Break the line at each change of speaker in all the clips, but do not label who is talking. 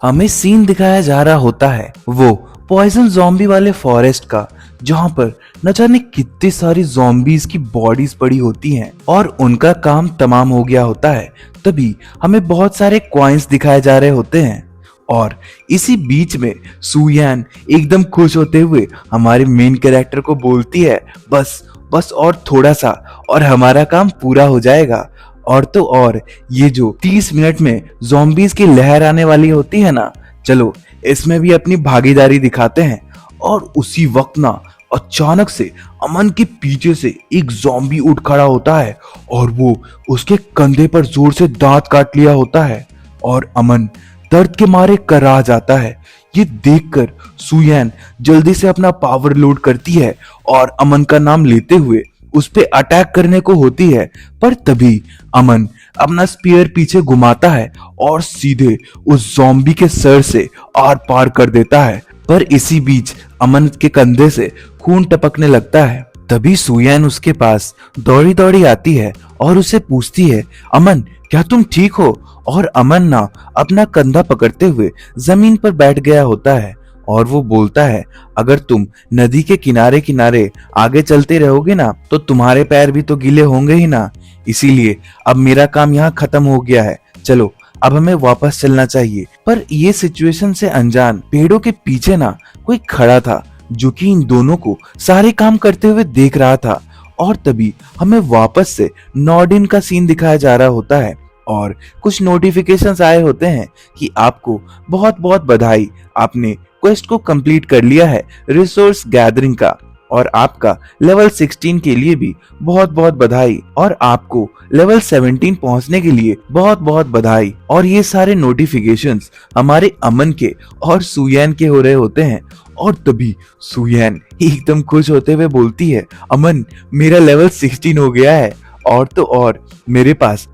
हमें सीन दिखाया जा रहा होता है वो पॉइजन ज़ॉम्बी वाले फॉरेस्ट का, जहाँ पर न जाने कितनी सारी ज़ॉम्बीज की बॉडीज पड़ी होती हैं और उनका काम तमाम हो गया होता है। तभी हमें बहुत सारे कॉइन्स दिखाए जा रहे होते हैं और इसी बीच में सुयान एकदम खुश होते हुए हमारे मेन कैरेक्टर को बोलती है, बस बस और थोड़ा सा और हमारा काम पूरा हो जाएगा। और तो और ये जो 30 मिनट में ज़ॉम्बीज की लहर आने वाली होती है ना, चलो इसमें भी अपनी भागीदारी दिखाते हैं। और उसी वक्त ना अचानक से अमन के पीछे से एक ज़ॉम्बी उठ खड़ा होता है और वो उसके कंधे पर जोर से दांत काट लिया होता है और अमन दर्द के मारे करा जाता है। ये देखकर सुयान जल्दी से अपना पावर लोड करती है और अमन का नाम लेते हुए उस पे अटैक करने को होती है, पर तभी अमन अपना स्पीयर पीछे घुमाता है और सीधे उस ज़ॉम्बी के सर से आर पार कर देता है। पर इसी बीच अमन के कंधे से खून टपकने लगता है। तभी सुयान उसके पास दौड़ी दौड़ी आती है और उसे पूछती है, अमन क्या तुम ठीक हो? और अमन ना अपना कंधा पकड़ते हुए जमीन पर बैठ गया होता है और वो बोलता है, अगर तुम नदी के किनारे किनारे आगे चलते रहोगे ना तो तुम्हारे पैर भी तो गीले होंगे ही ना, इसीलिए अब मेरा काम यहाँ खत्म हो गया है, चलो अब हमें वापस चलना चाहिए। पर ये सिचुएशन से अनजान पेड़ों के पीछे ना कोई खड़ा था जो कि इन दोनों को सारे काम करते हुए देख रहा था। और तभी हमें वापस से नॉर्डिन का सीन दिखाया जा रहा होता है और कुछ नोटिफिकेशंस आए होते हैं कि आपको बहुत बहुत बधाई, आपने क्वेस्ट को कंप्लीट कर लिया है रिसोर्स गैदरिंग का, और आपका लेवल 16 के लिए भी बहुत बहुत बधाई, और आपको लेवल 17 पहुंचने के लिए बहुत बहुत बधाई। और ये सारे नोटिफिकेशंस हमारे अमन के और सुयान के हो रहे होते हैं। और तभी सुयान एकदम खुश होते हुए बोलती है, अमन मेरा लेवल 16 हो गया है, और तो और मेरे पास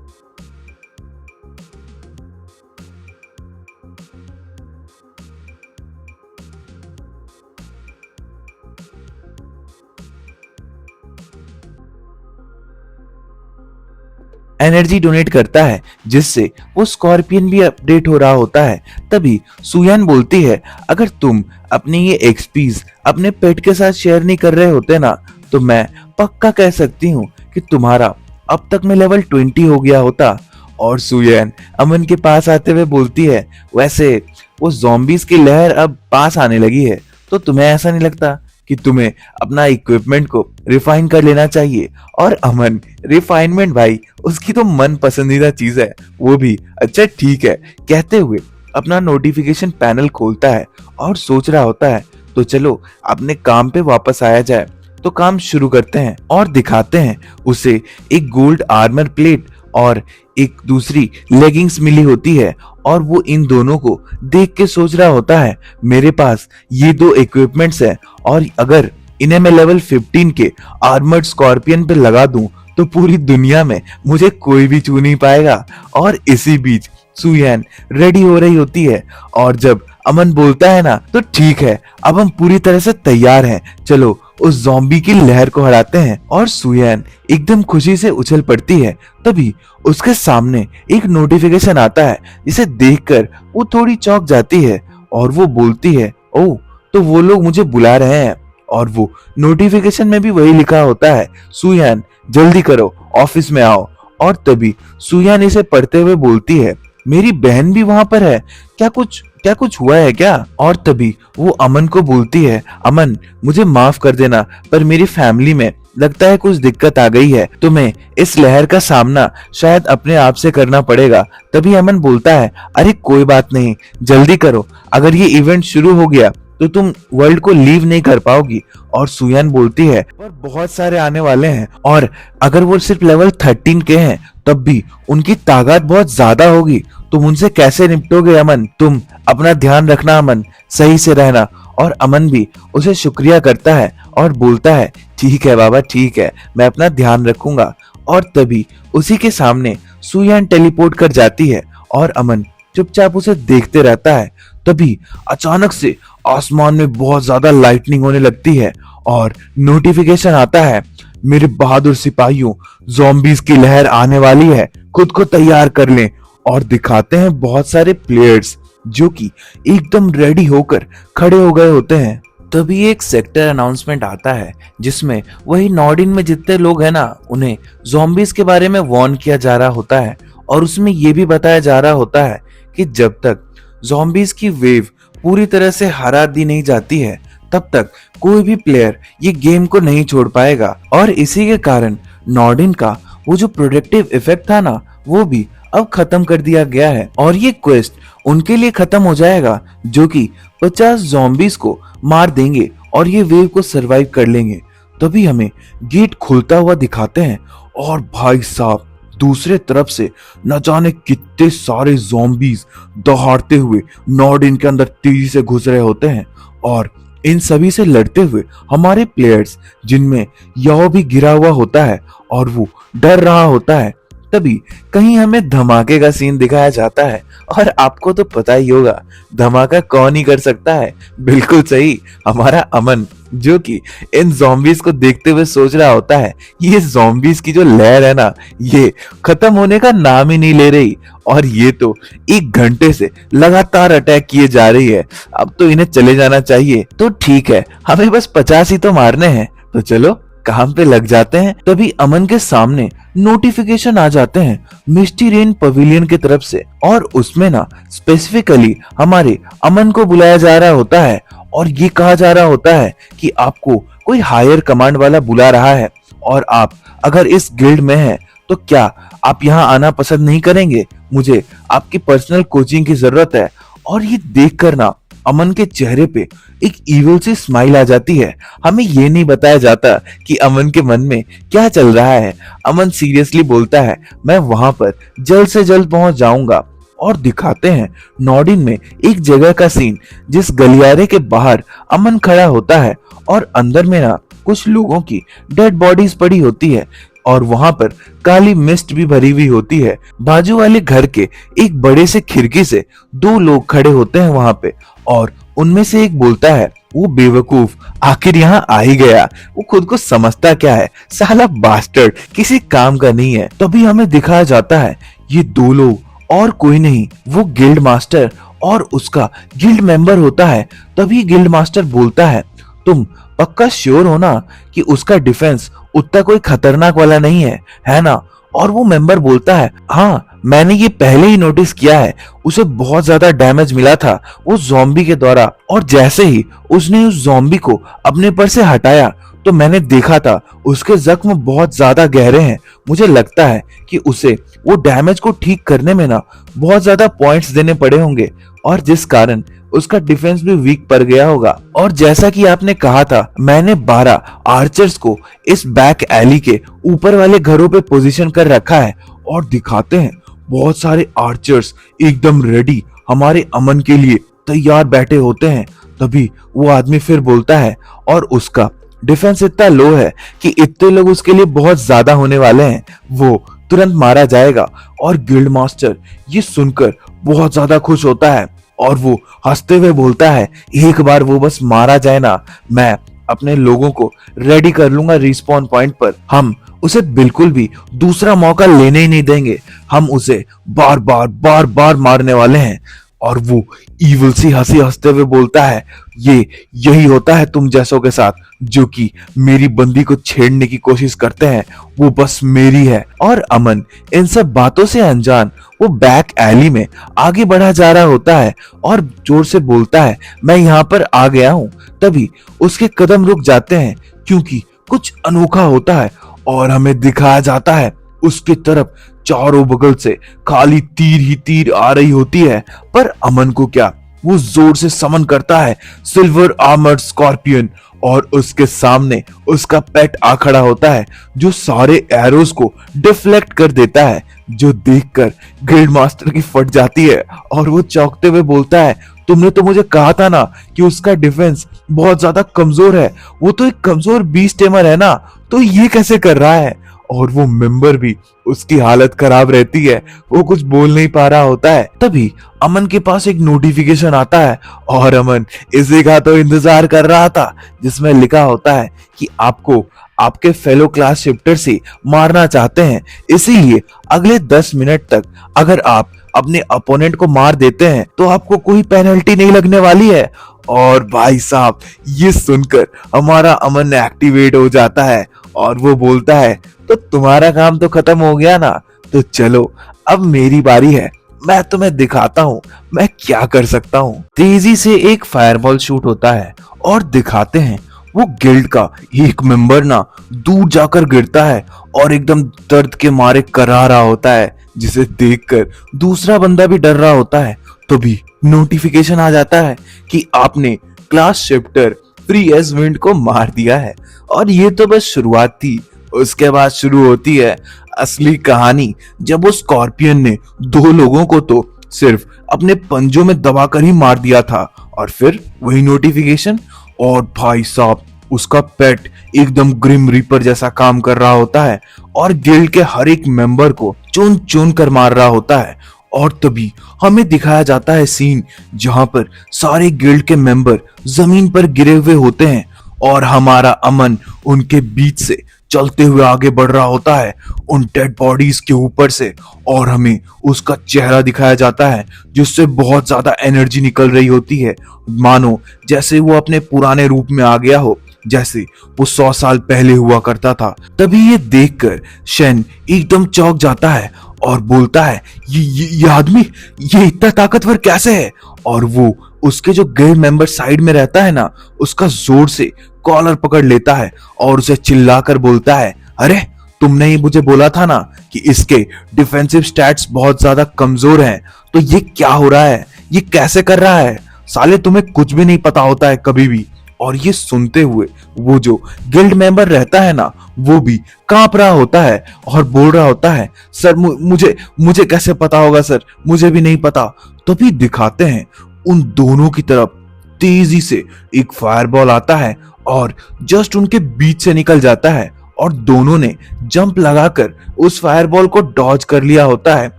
एनर्जी डोनेट करता है, जिससे वो स्कॉर्पियन भी अपडेट हो रहा होता है। तभी सुयान बोलती है, अगर तुम अपने ये एक्सपीज अपने पेट के साथ शेयर नहीं कर रहे होते ना तो मैं पक्का कह सकती हूँ कि तुम्हारा अब तक में लेवल 20 हो गया होता। और सुयान अमन के पास आते हुए बोलती है, वैसे वो ज़ॉम्बीज की लहर अब पास आने लगी है तो तुम्हें ऐसा नहीं लगता कि तुम्हें अपना इक्विपमेंट को रिफाइन कर लेना चाहिए? और अमन रिफाइनमेंट भाई उसकी तो मन पसंदीदा चीज है, वो भी अच्छा ठीक है कहते हुए अपना नोटिफिकेशन पैनल खोलता है और सोच रहा होता है, तो चलो अपने काम पे वापस आया जाए। तो काम शुरू करते हैं और दिखाते हैं उसे एक गोल्ड आर्मर प्लेट और एक दूसरी लेगिंग्स मिली होती है और वो इन दोनों को देख के सोच रहा होता है, मेरे पास ये दो इक्विपमेंट्स हैं और अगर इन्हें मैं लेवल 15 के आर्मर्ड स्कॉर्पियन पे लगा दूं तो पूरी दुनिया में मुझे कोई भी छू नहीं पाएगा। और इसी बीच सुयान रेडी हो रही होती है और जब अमन बोलता है ना, तो ठीक है अब हम पूरी तरह से तैयार हैं, चलो उस ज़ॉम्बी की लहर को हराते हैं। और सुयान एकदम खुशी से उछल पड़ती है। तभी उसके सामने एक नोटिफिकेशन आता है जिसे देखकर वो थोड़ी चौंक जाती है और वो बोलती है, ओह तो वो लोग मुझे बुला रहे हैं। और वो नोटिफिकेशन में भी वही लिखा होता है, सुयान जल्दी करो ऑफिस में आओ। और तभी सुयान इसे पढ़ते हुए बोलती है, मेरी बहन भी वहां पर है, क्या कुछ हुआ है क्या? और तभी वो अमन को बोलती है, अमन मुझे माफ कर देना पर मेरी फैमिली में लगता है कुछ दिक्कत आ गई है, तुम्हें इस लहर का सामना शायद अपने आप से करना पड़ेगा। तभी अमन बोलता है, अरे कोई बात नहीं, जल्दी करो, अगर ये इवेंट शुरू हो गया तो तुम वर्ल्ड को लीव नहीं कर पाओगी। और सुयान बोलती है, और बहुत सारे आने वाले हैं और अगर वो सिर्फ लेवल 13 के हैं तब भी उनकी ताकत बहुत ज्यादा होगी, तुम उनसे कैसे निपटोगे अमन? तुम अपना ध्यान रखना अमन, सही से रहना। और अमन भी उसे शुक्रिया करता है और बोलता है, ठीक है बाबा ठीक है, मैं अपना ध्यान रखूंगा। और तभी उसी के सामने सुयान टेलीपोर्ट कर जाती है और अमन चुपचाप उसे देखते रहता है। तभी अचानक से आसमान में बहुत ज्यादा लाइटनिंग होने लगती है और नोटिफिकेशन आता है, मेरे बहादुर सिपाहियों ज़ॉम्बीज की लहर आने वाली है, खुद को तैयार कर लें। और दिखाते हैं बहुत सारे प्लेयर्स जो कि एकदम रेडी होकर खड़े हो गए होते हैं। तभी एक सेक्टर अनाउंसमेंट आता है जिसमें वही नॉर्डिन में जितने लोग हैं ना, उन्हें ज़ॉम्बीज के बारे में वार्न किया जा रहा होता है। और उसमें ये भी बताया जा रहा होता है कि जब तक ज़ॉम्बीज की वेव पूरी तरह से हरा दी नहीं जाती है, तब तक कोई भी प्लेयर ये गेम को नहीं छोड़ पाएगा। और इसी के कारण नॉर्डिन का वो जो प्रोटेक्टिव इफेक्ट था ना, वो भी अब खत्म कर दिया गया है। और ये क्वेस्ट उनके लिए खत्म हो जाएगा जो कि 50 ज़ॉम्बीज को मार देंगे और ये वेव को सरवाइव कर लेंगे। तभी हमें गेट खुलता हुआ दिखाते हैं और भाई साहब दूसरे तरफ से न जाने कितने सारे ज़ॉम्बीज दहाड़ते हुए नॉर्डिन के अंदर तेजी से घुस रहे होते हैं। और इन सभी से लड़ते हुए हमारे प्लेयर्स, जिनमें याओ भी गिरा हुआ होता है और वो डर रहा होता है। तभी कहीं हमें धमाके का सीन दिखाया जाता है और आपको तो पता ही होगा धमाका कौन ही कर सकता है। बिल्कुल सही, हमारा अमन, जो कि इन ज़ॉम्बीज को देखते हुए सोच रहा होता है ये ज़ॉम्बीज की जो लहर है ना, ये खत्म होने का नाम ही नहीं ले रही और ये तो 1 घंटे से लगातार अटैक किए जा रही है। अब तो इन्हें चले जाना चाहिए। तो ठीक है, हमें बस 50 ही तो मारने हैं, तो चलो काम पे लग जाते हैं। तभी अमन के सामने नोटिफिकेशन आ जाते हैं मिस्टी रेन पवेलियन की तरफ से और उसमें ना स्पेसिफिकली हमारे अमन को बुलाया जा रहा होता है और ये कहा जा रहा होता है कि आपको कोई हायर कमांड वाला बुला रहा है और आप अगर इस गिल्ड में हैं तो क्या आप यहाँ आना पसंद नहीं करेंगे? मुझे आपकी पर्सनल कोचिंग की जरूरत है। और ये देख कर ना अमन के चेहरे पे एक इविल सी स्माइल आ जाती है। हमें ये नहीं बताया जाता कि अमन के मन में क्या चल रहा है। अमन सीरियसली बोलता है मैं वहां पर जल्द से जल्द पहुंच जाऊंगा। और दिखाते हैं नॉर्डिन में एक जगह का सीन जिस गलियारे के बाहर अमन खड़ा होता है और अंदर में ना कुछ लोगों की डेड बॉडीज पड़ी होती है और वहां पर काली मिस्ट भी भरी हुई होती है। बाजू वाले घर के एक बड़े से खिड़की से 2 लोग खड़े होते हैं वहां पे और उनमें से एक बोलता है वो बेवकूफ आखिर यहाँ आ ही गया, वो खुद को समझता क्या है, साला बास्टर्ड, किसी काम का नहीं है। तभी हमें दिखाया जाता है ये 2 लोग और कोई नहीं, वो गिल्ड मास्टर और उसका गिल्ड मेंबर होता है। तभी गिल्ड मास्टर बोलता है तुम पक्का श्योर हो ना कि उसका डिफेंस उतना कोई खतरनाक वाला नहीं है, है ना? और वो मेंबर बोलता है हाँ, मैंने ये पहले ही नोटिस किया है, उसे बहुत ज्यादा डैमेज मिला था वो ज़ॉम्बी के द्वारा और जैसे ही उसने उस ज़ॉम्बी को अपने पर से हटाया तो मैंने देखा था उसके जख्म बहुत ज्यादा गहरे हैं। मुझे लगता है कि उसे वो डैमेज को ठीक करने में ना बहुत ज्यादा पॉइंट्स देने पड़े होंगे और जिस कारण उसका डिफेंस भी वीक पड़ गया होगा। और जैसा कि आपने कहा था, मैंने 12 आर्चर्स को इस बैक एली के ऊपर वाले घरों पे पोजीशन कर रखा है और दिखाते हैं बहुत सारे आर्चर्स एकदम रेडी हमारे अमन के लिए तैयार बैठे होते हैं। तभी वो आदमी फिर बोलता है और उसका डिफेंस इतना लो है कि इतने लोग उसके लिए बहुत ज्यादा होने वाले हैं, वो तुरंत मारा जाएगा। और गिल्ड मास्टर ये सुनकर बहुत ज्यादा खुश होता है और वो हंसते हुए बोलता है एक बार वो बस मारा जाए ना, मैं अपने लोगों को रेडी कर लूंगा रिस्पॉन पॉइंट पर। हम उसे बिल्कुल भी दूसरा मौका लेने ही नहीं देंगे, हम उसे बार बार मारने वाले हैं। और वो इविल सी हंसी हंसते हुए बोलता है ये यही होता है तुम जैसों के साथ, जो कि मेरी बंदी को छेड़ने की कोशिश करते हैं, वो बस मेरी है। और अमन इन सब बातों से अनजान वो बैक एली में आगे बढ़ा जा रहा होता है और जोर से बोलता है मैं यहाँ पर आ गया हूँ। तभी उसके कदम रुक जाते हैं क्योंकि कुछ अनोखा होता है और हमें दिखाया जाता है उसकी तरफ चारों बगल से खाली तीर ही तीर आ रही होती है। पर अमन को क्या, वो जोर से समन करता है सिल्वर आर्मर्ड स्कॉर्पियन और उसके सामने उसका पेट आ खड़ा होता है जो सारे एरोस को डिफ्लेक्ट कर देता है, जो देखकर गिल्ड मास्टर की फट जाती है और वो चौंकते हुए बोलता है तुमने तो मुझे कहा था ना कि उसका डिफेंस बहुत ज्यादा कमजोर है, वो तो एक कमजोर बीस्ट टेमर है ना, तो ये कैसे कर रहा है? और वो मेंबर भी उसकी हालत खराब रहती है, वो कुछ बोल नहीं पा रहा होता है। तभी अमन के पास एक नोटिफिकेशन आता है और अमन इसी का तो इंतजार कर रहा था जिसमें लिखा होता है कि आपको आपके फेलो क्लास शिफ्टर से मारना चाहते हैं, इसीलिए अगले 10 मिनट तक अगर आप अपने अपोनेंट को मार देते हैं तो आपको कोई पेनल्टी नहीं लगने वाली है। और भाई साहब ये सुनकर हमारा अमन एक्टिवेट हो जाता है और वो बोलता है तो तुम्हारा काम तो खत्म हो गया ना, तो चलो अब मेरी बारी है, मैं तुम्हें दिखाता हूँ मैं क्या कर सकता हूँ। तेजी से एक फायरबॉल शूट होता है और दिखाते हैं वो गिल्ड का एक मेंबर ना दूर जाकर गिरता है और एकदम दर्द के मारे करा रहा होता है, जिसे देखकर दूसरा बंदा भी डर रहा होता है। तो भी नोटिफिकेशन आ जाता है कि आपने class shifter free as wind को मार दिया है। और ये तो बस शुरुआत थी, उसके बाद शुरू होती है असली कहानी, जब वो स्कॉर्पियन ने दो लोगों को तो सिर्फ अपने पंजों में दबाकर ही मार दिया था और फिर वही नोटिफिकेशन। और भाई साहब उसका पेट एकदम ग्रिम रीपर जैसा काम कर रहा होता है और गिल्ड के हर एक मेंबर को चुन चुन कर मार रहा होता है। और तभी हमें दिखाया जाता है सीन जहां पर सारे गिल्ड के मेंबर जमीन पर गिरे हुए होते हैं और हमारा अमन उनके बीच से चलते हुए आगे बढ़ रहा होता है उन डेड बॉडीज के ऊपर से। और हमें उसका चेहरा दिखाया जाता है जिससे बहुत ज्यादा एनर्जी निकल रही होती है, मानो जैसे वो अपने पुराने रूप में आ गया हो, जैसे वो 100 साल पहले हुआ करता था। तभी ये देखकर शेन एकदम चौंक जाता है और बोलता है ये आदमी ये इतना ताकतवर कैसे है। और वो उसके जो गिल्ड मेंबर साइड में रहता है ना, उसका जोर से कॉलर पकड़ लेता है और उसे चिल्लाकर बोलता है अरे तुमने ही मुझे बोला था ना कि इसके डिफेंसिव स्टैट्स बहुत ज्यादा कमजोर हैं, तो ये क्या हो रहा है, ये कैसे कर रहा है, साले तुम्हें कुछ भी नहीं पता होता है कभी भी। और ये सुनते हुए वो जो गिल्ड मेंबर रहता है ना, वो भी कांप रहा होता है और बोल रहा होता है सर मुझे कैसे पता होगा सर, मुझे भी नहीं पता। तभी दिखाते हैं उन दोनों की तरफ तेजी से एक फायरबॉल आता है और जस्ट उनके बीच से निकल जाता है और दोनों ने जंप लगाकर उस फायरबॉल को डॉज कर लिया होता है।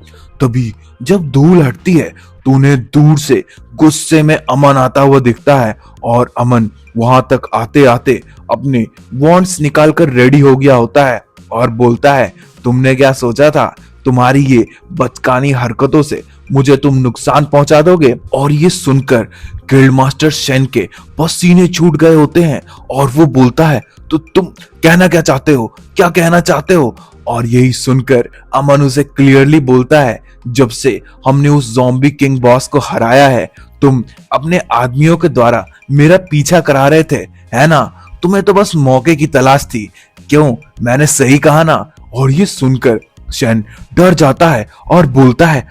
तभी जब धूल हटती है तो उन्हें दूर से गुस्से में अमन आता हुआ दिखता है और अमन वहां तक आते आते अपने वॉन्ड्स निकालकर रेडी हो गया होता है और बोलता है तुमने क्या सोचा था, तुम्हारी ये बचकानी हरकतों से मुझे तुम नुकसान पहुंचा दोगे। और ये सुनकर गिल्ड मास्टर शेन के पसीने छूट गए होते हैं और वो बोलता है तो तुम कहना क्या चाहते हो, क्या कहना चाहते हो। और यही सुनकर अमन उसे क्लियरली बोलता है जब से हमने उस ज़ॉम्बी किंग बॉस को हराया है, तुम अपने आदमियों के द्वारा मेरा पीछा करा रहे थे, है ना, तुम्हें तो बस मौके की तलाश थी, क्यों मैंने सही कहा ना। और ये सुनकर शेन डर जाता है और बोलता है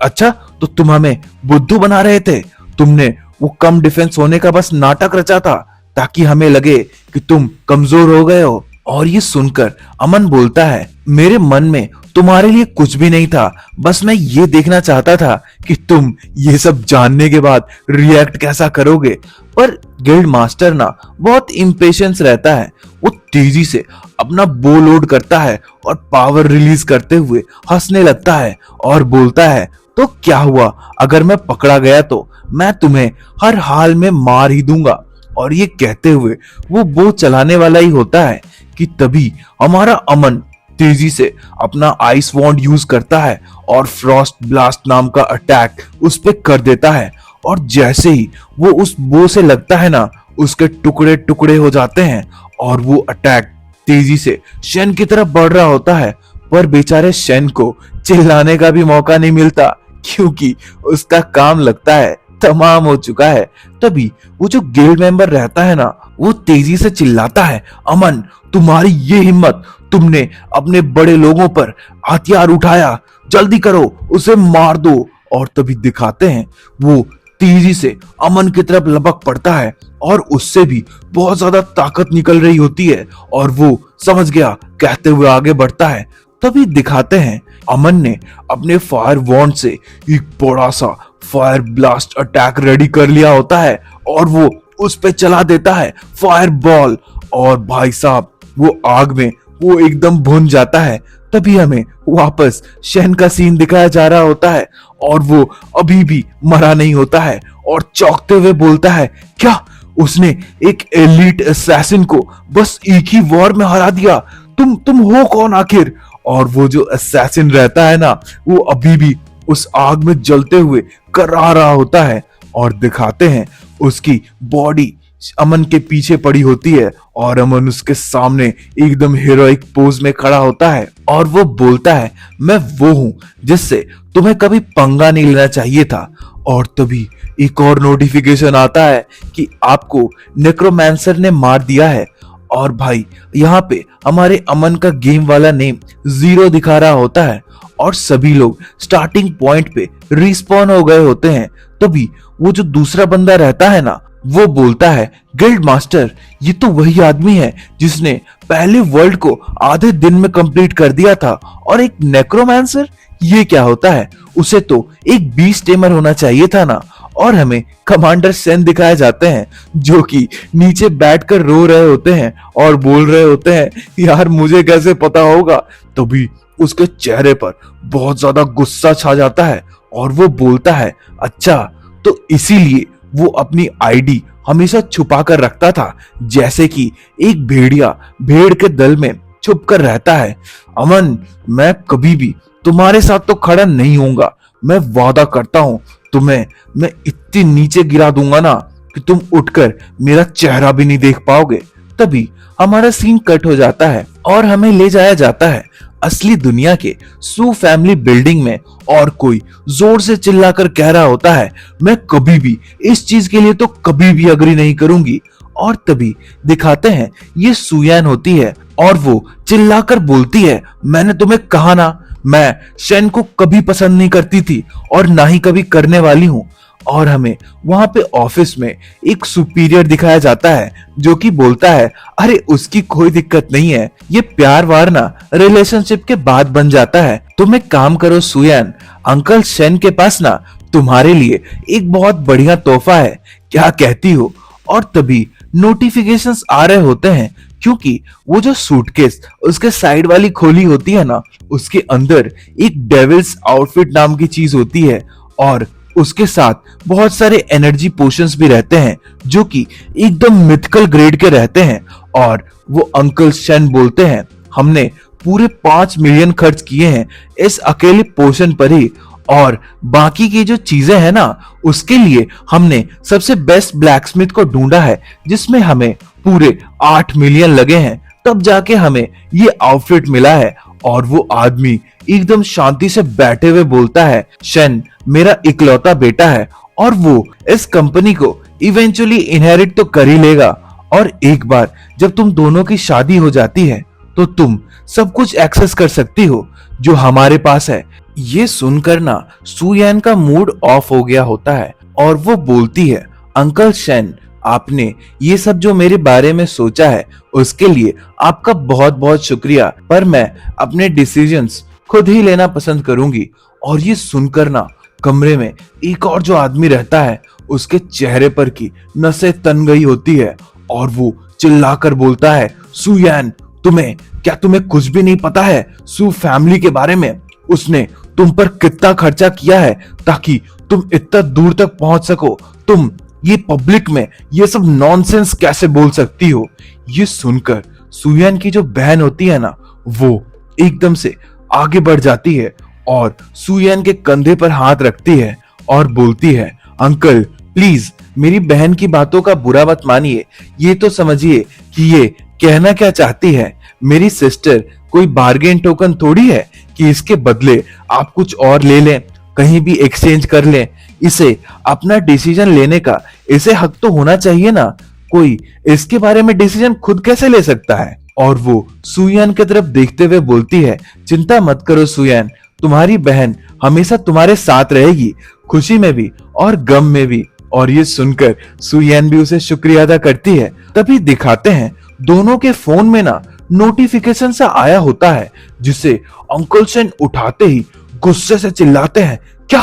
अच्छा तो तुम हमें बुद्धू बना रहे थे, तुमने वो कम डिफेंस होने का बस नाटक रचा था ताकि हमें लगे कि तुम कमजोर हो गए हो। और ये सुनकर अमन बोलता है मेरे मन में तुम्हारे लिए कुछ भी नहीं था, बस मैं ये देखना चाहता था कि तुम ये सब जानने के बाद रिएक्ट कैसा करोगे। पर गिल्ड मास्टर ना बहुत इम्पेशंस रहता है, वो तेजी से अपना बो लोड करता है और पावर रिलीज करते हुए हंसने लगता है और बोलता है तो क्या हुआ, अगर मैं पकड़ा गया तो मैं तुम्हें हर हाल में मार ही दूंगा। और ये कहते हुए वो बो चलाने वाला ही होता है कि तभी हमारा अमन तेजी से अपना आइस वॉन्ड यूज करता है और फ्रॉस्ट ब्लास्ट नाम का अटैक उस पे कर देता है। और जैसे ही वो उस बो से लगता है ना, उसके टुकड़े टुकड़े हो जाते हैं और वो अटैक तेजी से शेन की तरफ बढ़ रहा होता है। पर बेचारे शेन को चिल्लाने का भी मौका नहीं मिलता क्योंकि उसका काम लगता है तमाम हो चुका है। तभी वो जो गिल्ड मेंबर रहता है ना, वो तेजी से चिल्लाता है अमन तुम्हारी ये हिम्मत, तुमने अपने बड़े लोगों पर हथियार उठाया, जल्दी करो उसे मार दो। और तभी दिखाते हैं वो तेजी से अमन की तरफ लपक पड़ता है और उससे भी बहुत ज्यादा ताकत निकल रही होती है और वो समझ गया कहते हुए आगे बढ़ता है। तभी दिखाते हैं अमन ने अपने फायर वॉन्ड से एक बड़ा सा फायर ब्लास्ट अटैक रेडी कर लिया होता है और वो उस पे चला देता है फायर बॉल। और भाई साहब वो आग में वो एकदम भुन जाता है। तभी हमें वापस शेन का सीन दिखाया जा रहा होता है और वो अभी भी मरा नहीं होता है और चौंकते हुए बोलता है क्या उसने एक एलीट असैसिन को बस एक ही वॉर में हरा दिया, तुम हो कौन आखिर। और वो जो असैसिन रहता है ना, वो अभी भी उस आग में जलते हुए कर्रा रहा होता है और दिखाते हैं उसकी बॉडी अमन के पीछे पड़ी होती है और अमन उसके सामने एकदम हीरोइक पोज में खड़ा होता है और वो बोलता है, मैं वो हूं जिससे तुम्हें कभी पंगा नहीं लेना चाहिए था। और तभी एक और नोटिफिकेशन आता है कि आपको नेक्रोमैंसर ने मार दिया है। और भाई यहाँ पे हमारे अमन का गेम वाला नेम 0 दिखा रहा होता है और सभी लोग स्टार्टिंग पॉइंट पे रिस्पॉन हो गए होते हैं। तभी वो जो दूसरा बंदा रहता है ना, वो बोलता है, गिल्ड मास्टर, ये तो वही आदमी है जिसने पहले वर्ल्ड को आधे दिन में कंप्लीट कर दिया था। और एक नेक्रोमैंसर, ये क्या होता है? उसे तो एक बीस्ट टेमर होना चाहिए था ना। और हमें कमांडर सेन दिखाए जाते हैं जो कि नीचे बैठकर रो रहे होते हैं और बोल रहे होते हैं, यार मुझे कैसे पता होगा। तभी उसके चेहरे पर बहुत ज्यादा गुस्सा छा जाता है और वो बोलता है, अच्छा तो इसीलिए वो अपनी आईडी हमेशा छुपा कर रखता था, जैसे कि एक भेड़िया भेड़ के दल में छुप कर रहता है। अमन, मैं कभी भी तुम्हारे साथ तो खड़ा नहीं होऊंगा। मैं वादा करता हूं तुम्हें मैं इतनी नीचे गिरा दूंगा ना कि तुम उठकर मेरा चेहरा भी नहीं देख पाओगे। तभी हमारा सीन कट हो जाता है और हमें ले जाया जाता है असली दुनिया के सू फैमिली बिल्डिंग में। और कोई जोर से चिल्लाकर कह रहा होता है, मैं कभी भी इस चीज के लिए तो कभी भी अग्री नहीं करूंगी। और तभी दिखाते हैं ये सुयान होती है और वो चिल्लाकर बोलती है, मैंने तुम्हें कहा ना, मैं शेन को कभी पसंद नहीं करती थी और ना ही कभी करने वाली हूँ। और हमें वहां पे ऑफिस में एक सुपीरियर दिखाया जाता है जो कि बोलता है, अरे उसकी कोई दिक्कत नहीं है, ये प्यार वार ना रिलेशनशिप के बाद बन जाता है। तुम एक काम करो सुयान, अंकल शेन के पास ना तुम्हारे लिए एक बहुत बढ़िया तोहफा है, क्या कहती हो? और तभी नोटिफिकेशंस आ रहे होते हैं क्योंकि वो जो सूटकेस उसके साइड वाली खोली होती है ना, उसके अंदर एक डेविल्स आउटफिट नाम की चीज होती है और उसके साथ बहुत सारे एनर्जी पोशंस भी रहते हैं जो कि एकदम मिथिकल ग्रेड के रहते हैं। और वो अंकल शेन बोलते हैं, हमने पूरे 5 मिलियन खर्च किए हैं इस अकेले पोशन पर ही, और बाकी की जो चीजें हैं ना उसके लिए हमने सबसे बेस्ट ब्लैकस्मिथ को ढूंढा है जिसमें हमें पूरे 8 मिलियन लगे हैं, तब जाके हमें ये आउटफिट मिला है। और वो आदमी एकदम शांति से बैठे हुए बोलता है, शेन मेरा इकलौता बेटा है और वो इस कंपनी को इवेंचुअली इनहेरिट तो कर ही लेगा, और एक बार जब तुम दोनों की शादी हो जाती है तो तुम सब कुछ एक्सेस कर सकती हो जो हमारे पास है। ये सुनकर ना सुयान का मूड ऑफ हो गया होता है और वो बोलती है, अंकल शेन, आपने ये सब जो मेरे बारे में सोचा है उसके लिए आपका बहुत बहुत शुक्रिया, पर मैं अपने डिसीजंस खुद ही लेना पसंद करूंगी। और ये सुनकर ना कमरे में एक और जो आदमी रहता है उसके चेहरे पर की नसें तन गई होती है और वो चिल्लाकर बोलता है, सुयान, क्या तुम्हें कुछ भी नहीं पता है सू फैमिली के बारे में? उसने तुम पर कितना खर्चा किया है ताकि तुम इतना दूर तक पहुंच सको। तुम ये पब्लिक में ये सब नॉनसेंस कैसे बोल सकती हो? ये सुनकर सुयान की जो बहन होती है ना, वो एकदम से आगे बढ़ जाती है और सुयान के कंधे पर हाथ रखती है और बोलती है, अंकल प्लीज मेरी बहन की बातों का बुरा मत मानिए, ये तो समझिए कि ये कहना क्या चाहती है। मेरी सिस्टर कोई बार्गेन टोकन थोड़ी है कि इसके बदले आप कुछ और ले लें, कहीं भी एक्सचेंज कर लें। इसे अपना डिसीजन लेने का इसे हक तो होना चाहिए ना, कोई इसके बारे में डिसीजन खुद कैसे ले सकता है? और वो सुयान की तरफ देखते हुए बोलती है, चिंता मत करो सुयान, तुम्हारी बहन हमेशा तुम्हारे साथ रहेगी, खुशी में भी और गम में भी। और ये सुनकर सुयान भी उसे शुक्रिया अदा करती है। तभी दिखाते हैं दोनों के फोन में ना नोटिफिकेशन सा आया होता है जिसे अंकल शेन उठाते ही गुस्से से चिल्लाते हैं, क्या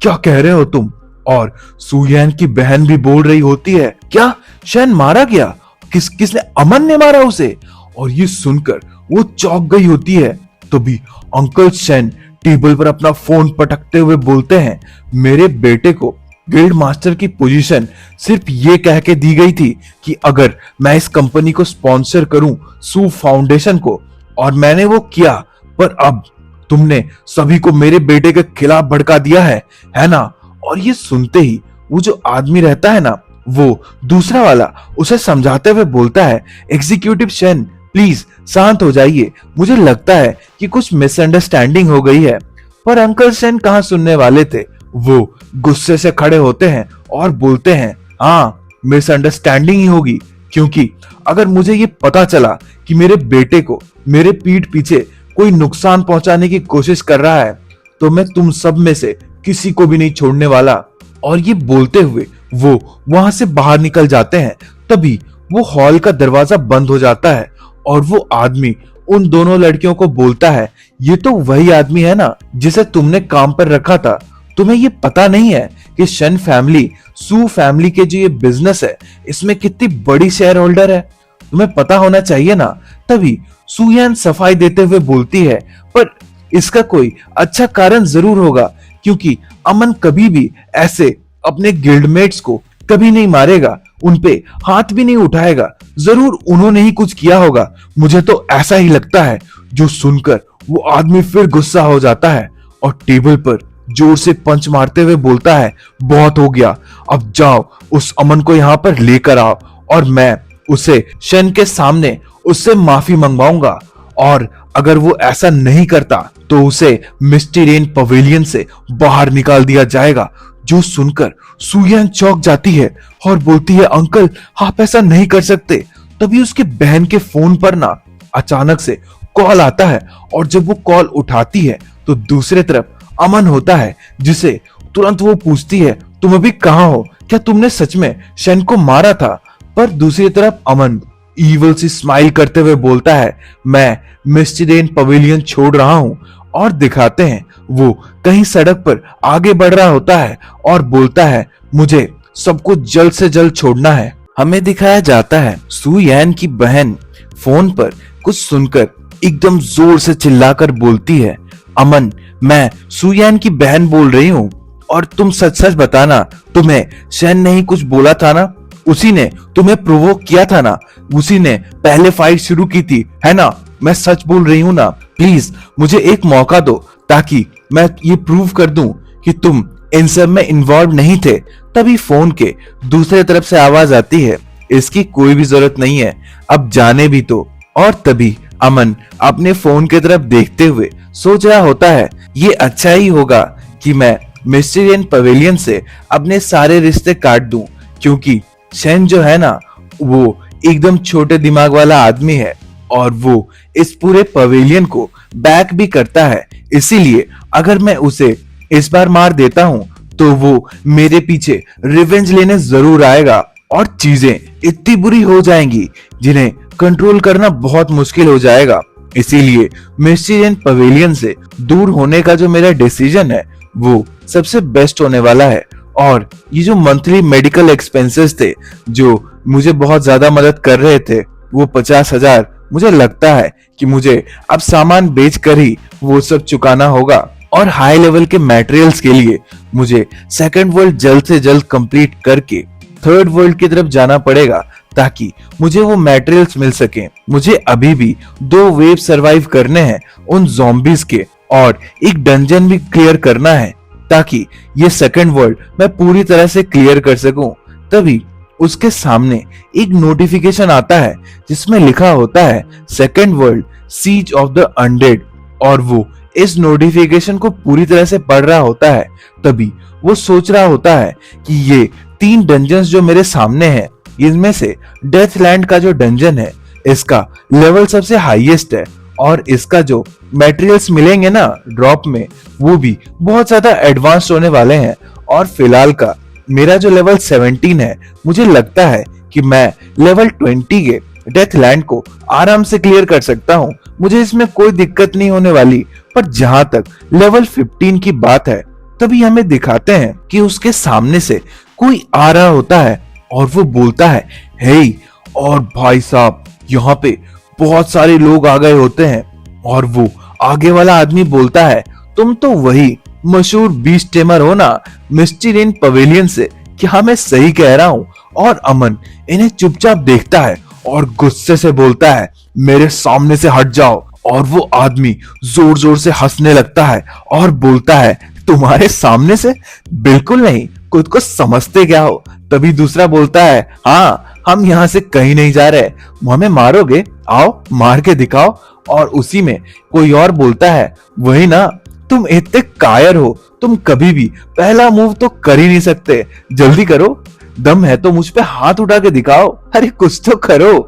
क्या कह रहे हो तुम? और सुयान की बहन भी बोल रही होती है, क्या शेन मारा गया? किसने? अमन ने मारा उसे? और ये सुनकर वो चौंक गई होती है। तभी अंकल शेन टेबल पर अपना फोन पटकते हुए बोलते हैं, मेरे बेटे को गिल्ड मास्टर की पोजीशन सिर्फ ये कह के दी गई थी कि अगर मैं इस कंपनी को स्पॉन्सर करूं सू फाउंडेशन को, और मैंने वो किया, पर अब तुमने सभी को मेरे बेटे के खिलाफ भड़का दिया है ना। और ये सुनते ही वो जो आदमी रहता है ना, वो दूसरा वाला उसे समझाते हुए बोलता है, एग्जीक्यूटिव शेन प्लीज शांत हो जाइए, मुझे लगता है कि कुछ मिसअंडरस्टैंडिंग हो गई है। पर अंकल शेन कहाँ सुनने वाले थे। वो गुस्से से खड़े होते हैं और बोलते हैं, हाँ मिसअंडरस्टैंडिंग ही होगी, क्योंकि अगर मुझे ये पता चला कि मेरे बेटे को मेरे पीठ पीछे कोई नुकसान पहुंचाने की कोशिश कर रहा है तो मैं तुम सब में से किसी को भी नहीं छोड़ने वाला। और ये बोलते हुए वो वहां से बाहर निकल जाते हैं। तभी वो हॉल का दरवाजा बंद हो जाता है और वो आदमी उन दोनों लड़कियों को बोलता है, ये तो वही आदमी है ना जिसे तुमने काम पर रखा था। तुम्हें ये पता नहीं है कि शन फैमिली, सू फैमिली के जो ये बिजनेस है इसमें कितनी बड़ी शेयर होल्डर है, तुम्हें पता होना चाहिए ना। तभी सुयान सफाई देते हुए बोलती है, पर इसका कोई अच्छा कारण जरूर होगा, क्योंकि अमन कभी भी ऐसे अपने गिल्डमेट्स को कभी नहीं मारेगा, उनपे हाथ भी नहीं उठाएगा, जरूर उन्होंने ही कुछ किया होगा, मुझे तो ऐसा ही लगता है। जो सुनकर वो आदमी फिर गुस्सा हो जाता है और टेबल पर जोर से पंच मारते हुए बोलता है, बहुत हो गया, अब जाओ उस अमन को यहाँ पर लेकर आओ और मैं उसे शन के सामने उससे माफी मंगवाऊंगा, और अगर वो ऐसा नहीं करता तो उसे मिस्टी रेन पवेलियन से बाहर निकाल दिया जाएगा। जो सुनकर सुयान चौंक जाती है और बोलती है, अंकल आप ऐसा नहीं कर सकते। तभी उसके बहन के फोन पर ना अचानक से कॉल आता है और जब वो कॉल उठाती है तो दूसरे तरफ अमन होता है, जिसे तुरंत वो पूछती है, तुम अभी कहाँ हो, क्या तुमने सच में शन को मारा था। पर दूसरी तरफ अमन ईवल सी स्माइल करते हुए बोलता है, मैं मिस्टी रेन पवेलियन छोड़ रहा हूं। और दिखाते हैं वो कहीं सड़क पर आगे बढ़ रहा होता है और बोलता है, मुझे सब कुछ जल्द से जल्द छोड़ना है। हमें दिखाया जाता है सू यान की बहन फोन पर कुछ सुनकर एकदम जोर से चिल्लाकर बोलती है, अमन मैं सू यान की बहन बोल रही हूँ, और तुम सच सच बताना, तुम्हें शन ने ही कुछ बोला था ना, उसी ने तुम्हें प्रोवोक किया था ना, उसी ने पहले फाइट शुरू की थी, है ना। मैं सच बोल रही हूँ ना, प्लीज मुझे एक मौका दो ताकि मैं ये प्रूव कर दूं कि तुम इन सब में इन्वॉल्व नहीं थे। तभी फोन के दूसरे तरफ से आवाज आती है, इसकी कोई भी जरूरत नहीं है, अब जाने भी तो। और तभी अमन अपने फोन की तरफ देखते हुए सोच रहा होता है, ये अच्छा ही होगा कि मैं मिस्टी रेन पवेलियन से अपने सारे रिश्ते काट दूं, क्योंकि शन जो है ना वो एकदम छोटे दिमाग वाला आदमी है और वो इस पूरे पवेलियन को बैक भी करता है। इसीलिए अगर मैं उसे इस बार मार देता हूं तो वो मेरे पीछे रिवेंज लेने जरूर आएगा और चीजें इतनी बुरी हो जाएंगी जिन्हें कंट्रोल करना बहुत मुश्किल हो जाएगा। इसीलिए मिस्टी रेन पवेलियन से दूर होने का जो मेरा डिसीजन है वो सबसे बेस्ट होने वाला है। और ये जो मंथली मेडिकल एक्सपेंसेस थे जो मुझे बहुत ज्यादा मदद कर रहे थे, वो 50,000 मुझे लगता है कि मुझे अब सामान बेच कर ही वो सब चुकाना होगा। और हाई लेवल के मटेरियल्स के लिए मुझे सेकंड वर्ल्ड जल्द से जल्द कंप्लीट करके थर्ड वर्ल्ड की तरफ जाना पड़ेगा ताकि मुझे वो मटेरियल्स मिल सके। मुझे अभी भी 2 वेव सरवाइव करने हैं उन ज़ॉम्बीज के, और एक डंजन भी क्लियर करना है ताकि ये सेकंड वर्ल्ड मैं पूरी तरह से क्लियर कर सकूं। तभी उसके सामने एक नोटिफिकेशन आता है जिसमें लिखा होता है, second world sees of the undead, और वो इस नोटिफिकेशन को पूरी तरह से पढ़ रहा होता है। तभी वो सोच रहा होता है कि ये 3 डंजन्स जो मेरे सामने हैं, इनमें से डेथ लैंड का जो डंजन है इसका लेवल सबसे हाईएस्ट है और इसका जो मटेरियल्स मिलेंगे ना ड्रॉप में वो भी बहुत ज्यादा एडवांस होने वाले हैं। और फिलहाल का मेरा जो लेवल 17 है, मुझे लगता है कि मैं लेवल 20 के डेथ लैंड को आराम से क्लियर कर सकता हूँ, मुझे इसमें कोई दिक्कत नहीं होने वाली। पर जहां तक लेवल 15 की बात है, तभी हमें दिखाते हैं कि उसके सामने से कोई आ रहा होता है और वो बोलता है, हे और भाई साहब यहाँ पे बहुत सारे लोग आ गए होते हैं। और वो आगे वाला आदमी बोलता है, तुम तो वही मशहूर बीस्ट टेमर हो ना मिस्टी रेन पवेलियन से, क्या मैं सही कह रहा हूँ। और अमन इन्हें चुपचाप देखता है और गुस्से से बोलता है, मेरे सामने से हट जाओ। और वो आदमी जोर जोर से हंसने लगता है और बोलता है, तुम्हारे सामने से? बिल्कुल नहीं, खुद को समझते क्या हो? तभी दूसरा बोलता है, हाँ, हम यहाँ से कहीं नहीं जा रहे, हमें मारोगे? आओ मार के दिखाओ। और उसी में कोई और बोलता है, वही ना, तुम इतने कायर हो, तुम कभी भी पहला मूव तो कर ही नहीं सकते, जल्दी करो, दम है तो मुझ पे हाथ उठा के दिखाओ, अरे कुछ तो करो।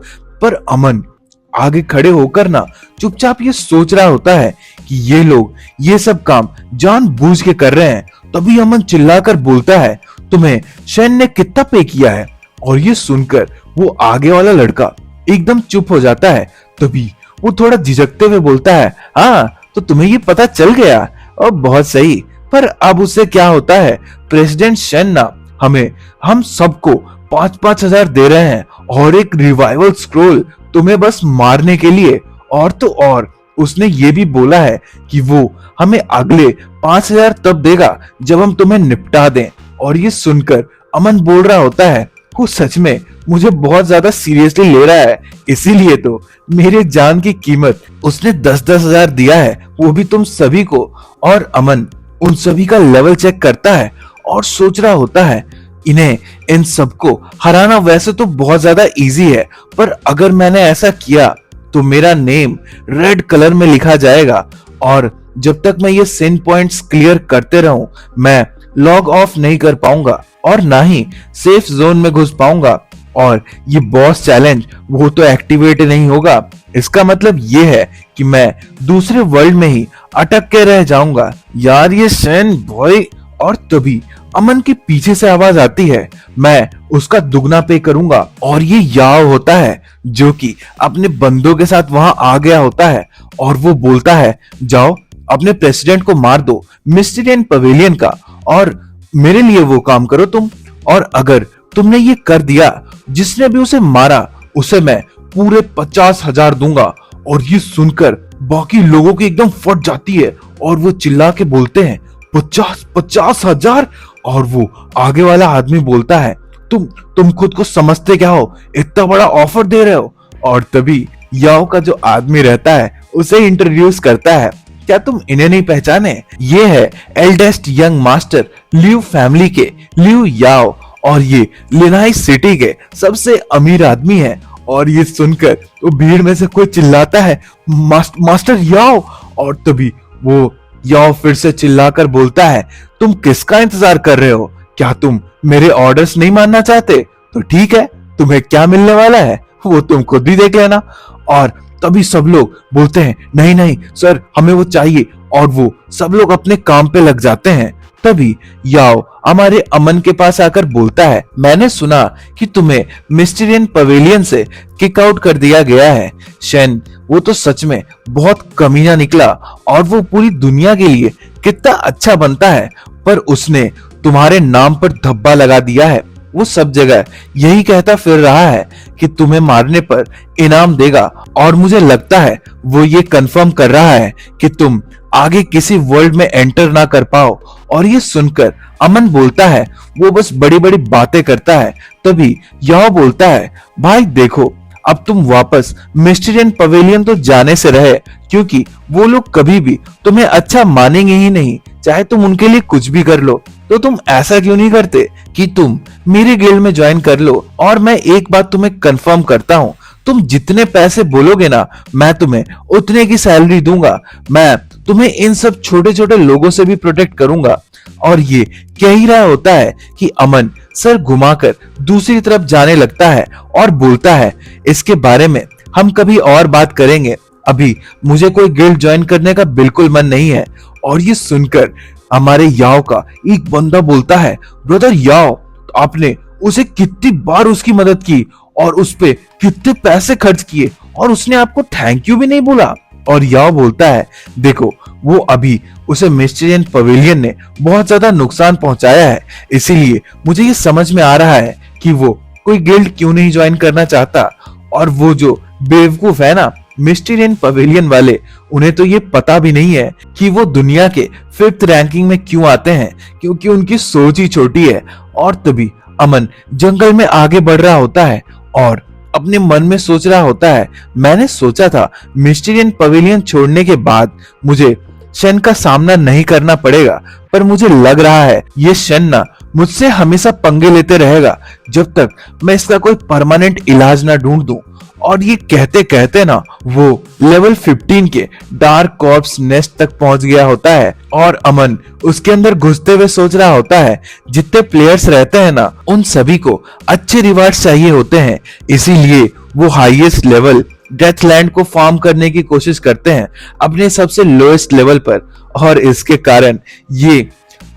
पर अमन आगे खड़े होकर ना चुपचाप ये सोच रहा होता है कि ये लोग ये सब काम जानबूझ के कर रहे हैं। तभी अमन चिल्लाकर बोलता है, तुम्हें शैन ने कितना पे किया है? और ये सुनकर वो आगे वाला लड़का एकदम चुप हो जाता है। तभी वो थोड़ा झिझकते हुए बोलता है, हाँ तो तुम्हें ये पता चल गया, और बहुत सही, पर अब उससे क्या होता है? प्रेसिडेंट शैन ना हम सबको 5,000 दे रहे हैं और एक रिवाइवल स्क्रोल तुम्हें बस मारने के लिए। और तो और उसने ये भी बोला है कि वो हमें अगले 5,000 तब देगा जब हम तुम्हें निपटा दें। और ये सुनकर अमन बोल रहा होता है, वो सच में मुझे बहुत ज्यादा सीरियसली ले रहा है, इसीलिए तो मेरे जान की कीमत उसने 10-10 हजार दिया है, वो भी तुम सभी को। और अमन उन सभी का लेवल चेक करता है और सोच रहा होता है, इन सबको हराना वैसे तो बहुत ज्यादा इजी है, पर अगर मैंने ऐसा किया तो मेरा नेम रेड कलर में लिखा जाएगा, और जब तक मैं ये सिन पॉइंट्स क्लियर करते रहूं, मैं लॉग ऑफ नहीं कर पाऊंगा और ना ही सेफ जोन में घुस पाऊंगा, और ये बॉस चैलेंज वो तो एक्टिवेट नहीं होगा। इसका मतलब ये है कि मैं दूसरे वर्ल्ड में ही अटक के रह जाऊंगा। यार ये शैन बॉय। और तभी अमन के पीछे से आवाज आती है, मैं उसका दुगना पे करूंगा। और ये याओ होता है जो कि अपने बंदों के साथ वहां आ गया होता है, और वो बोलता है, जाओ अपने प्रेसिडेंट को मार दो मिस्टीरियन पवेलियन का, और मेरे लिए वो काम करो तुम। और अगर तुमने ये कर दिया, जिसने भी उसे मारा उसे मैं पूरे 50,000 दूंगा। और ये सुनकर बाकी लोगों की एकदम फट जाती है और वो चिल्ला के बोलते हैं, 50,000? और वो आगे वाला आदमी बोलता है, तुम खुद को समझते क्या हो, इतना बड़ा ऑफर दे रहे हो? और तभी याओ का जो आदमी रहता है उसे इंट्रोड्यूस करता है, क्या तुम इन्हें नहीं पहचाने? ये है eldest young master Liu family के लियू याओ, और ये लिनाई सिटी के सबसे अमीर आदमी है। और ये सुनकर वो भीड़ में से कोई चिल्लाता है, मास्टर याओ। और तभी वो याओ फिर से चिल्लाकर बोलता है, तुम किसका इंतजार कर रहे हो? क्या तुम मेरे ऑर्डर्स नहीं मानना चाहते? तो ठीक है, तुम्हें क्या मिलने वाला है वो तुम खुद ही देख लेना। और तभी सब लोग बोलते हैं, नहीं नहीं सर, हमें वो चाहिए, और वो सब लोग अपने काम पे लग जाते हैं। तभी याओ हमारे अमन के पास आकर बोलता है, मैंने सुना कि तुम्हें मिस्टीरियन पवेलियन से किक आउट कर दिया गया है। शैन वो तो सच में बहुत कमीना निकला, और वो पूरी दुनिया के लिए कितना अच्छा बनता है, पर उसने तुम्हारे नाम पर धब्बा लगा दिया है। वो सब जगह यही कहता फिर रहा है कि तुम्हें मारने पर इनाम देगा, और मुझे लगता है वो ये कंफर्म कर रहा है कि तुम आगे किसी वर्ल्ड में एंटर ना कर पाओ। और ये सुनकर अमन बोलता है, वो बस बड़ी बड़ी बातें करता है। तभी यह बोलता है, भाई देखो, अब तुम वापस मिस्टीरियन पवेलियन तो जाने से रहे, क्योंकि वो लोग कभी भी तुम्हें अच्छा मानेंगे ही नहीं, चाहे तुम उनके लिए कुछ भी कर लो। तो तुम ऐसा क्यों नहीं करते कि तुम मेरे गिल्ड में ज्वाइन कर लो? और मैं एक बात तुम्हें कंफर्म करता हूँ, तुम जितने पैसे बोलोगे ना, मैं तुम्हें उतने की सैलरी दूंगा। मैं तुम्हें इन सब छोटे छोटे लोगों से भी प्रोटेक्ट करूंगा। और ये कह ही रहा होता है कि अमन सर घुमाकर दूसरी तरफ जाने लगता है और बोलता है, इसके बारे में हम कभी और बात करेंगे, अभी मुझे कोई गिल्ड ज्वाइन करने का बिल्कुल मन नहीं है। और ये सुनकर हमारे याओ का एक बंदा बोलता है, ब्रदर याओ, आपने उसे कितनी बार उसकी मदद की और उस पे कितने पैसे खर्च किए, और उसने आपको थैंक यू भी नहीं बोला। और याओ बोलता है, देखो, वो अभी उसे मिस्टीरियन पवेलियन ने बहुत ज्यादा नुकसान पहुंचाया है, इसीलिए मुझे ये समझ में आ रहा है कि वो कोई गिल्ड क्यों नहीं ज्वाइन करना चाहता। और वो जो बेवकूफ है ना मिस्टीरियन पवेलियन वाले, उन्हें तो ये पता भी नहीं है कि वो दुनिया के 5th रैंकिंग में क्यों आते हैं, क्योंकि उनकी सोच ही छोटी है। और तभी अमन जंगल में आगे बढ़ रहा होता है, और अपने मन में सोच रहा होता है, मैंने सोचा था मिस्टीरियन पवेलियन छोड़ने के बाद मुझे शन का सामना नहीं करना पड़ेगा, पर मुझे लग रहा है ये शन ना मुझसे हमेशा पंगे लेते रहेगा जब तक मैं इसका कोई परमानेंट इलाज ना ढूंढ दूं। और ये कहते कहते ना वो लेवल 15 के डार्क कॉर्प्स नेस्ट तक पहुंच गया होता है और अमन उसके अंदर घुसते हुए सोच रहा होता है जितने प्लेयर्स रहते हैं ना उन सभी को अच्छे रिवार्ड्स चाहिए होते हैं, इसीलिए वो हाईएस्ट लेवल डेथलैंड को फार्म करने की कोशिश करते हैं अपने सबसे लोएस्ट लेवल पर, और इसके कारण ये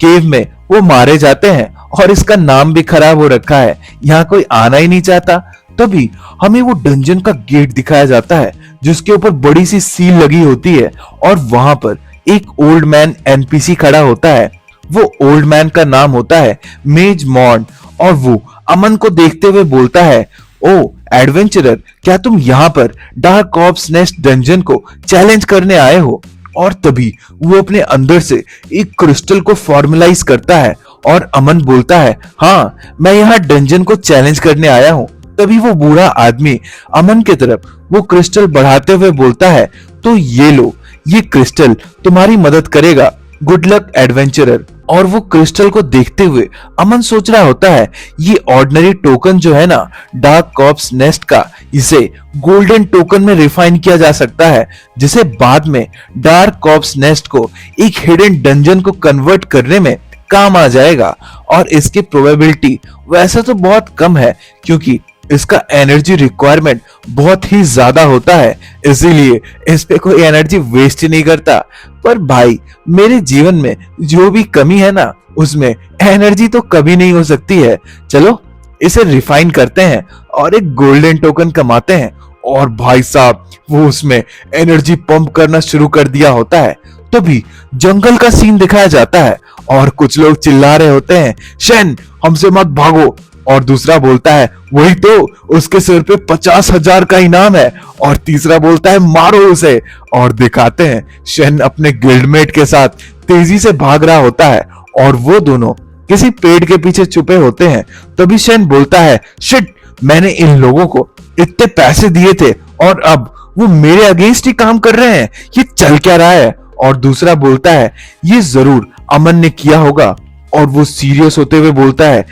केव में वो मारे जाते हैं और इसका नाम भी खराब हो रखा है, यहाँ कोई आना ही नहीं चाहता। तभी हमें वो डंजन का गेट दिखाया जाता है जिसके ऊपर बड़ी सी सील लगी होती है और वहां पर एक ओल्ड मैन एनपीसी खड़ा होता है। वो ओल्ड मैन का नाम होता है मेज मॉन्ड और वो अमन को देखते हुए बोलता है, ओ एडवेंचरर, क्या तुम यहाँ पर डार्क कॉर्प्स नेस्ट डंजन को चैलेंज करने आए हो? और तभी वो अपने अंदर से एक क्रिस्टल को फॉर्मलाइज करता है और अमन बोलता है, हाँ मैं यहाँ डंजन को चैलेंज करने आया हूँ। तभी वो बूढ़ा आदमी अमन की तरफ वो क्रिस्टल बढ़ाते हुए बोलता है, तो ये लो, ये क्रिस्टल तुम्हारी मदद करेगा, गुड लक एडवेंचरर। और वो क्रिस्टल को देखते हुए अमन सोच रहा होता है ये ऑर्डिनरी टोकन जो है ना डार्क कॉर्प्स नेस्ट का, इसे गोल्डन टोकन में रिफाइन किया जा सकता है जिसे बाद में डार्क कॉर्प्स नेस्ट को एक हिडन डंजन को कन्वर्ट करने में काम आ जाएगा। और इसकी प्रोबेबिलिटी वैसे तो बहुत कम है क्योंकि इसका एनर्जी रिक्वायरमेंट बहुत ही ज्यादा होता है, इसीलिए इस पे कोई एनर्जी वेस्ट ही नहीं करता। पर भाई मेरे जीवन में जो भी कमी है ना उसमें एनर्जी तो कभी नहीं हो सकती है। चलो इसे रिफाइन करते हैं और एक गोल्डन टोकन कमाते हैं। और भाई साहब वो उसमें एनर्जी पंप करना शुरू कर दिया होता है। तभी जंगल का सीन दिखाया जाता है और कुछ लोग चिल्ला रहे होते हैं, शेन हमसे मत भागो। और दूसरा बोलता है, वही तो, उसके सिर पे 50,000 का इनाम है। और तीसरा बोलता है, मारो उसे। और दिखाते हैं शेन अपने गिल्डमेट के साथ तेजी से भाग रहा होता है और वो दोनों किसी पेड़ के पीछे छुपे होते हैं। तभी शेन बोलता है, शिट, मैंने इन लोगों को इतने पैसे दिए थे और अब वो मेरे अगेंस्ट ही काम कर रहे हैं, ये चल क्या रहा है? और दूसरा बोलता है, ये जरूर अमन ने किया होगा। और वो सीरियस होते हुए बोलता है,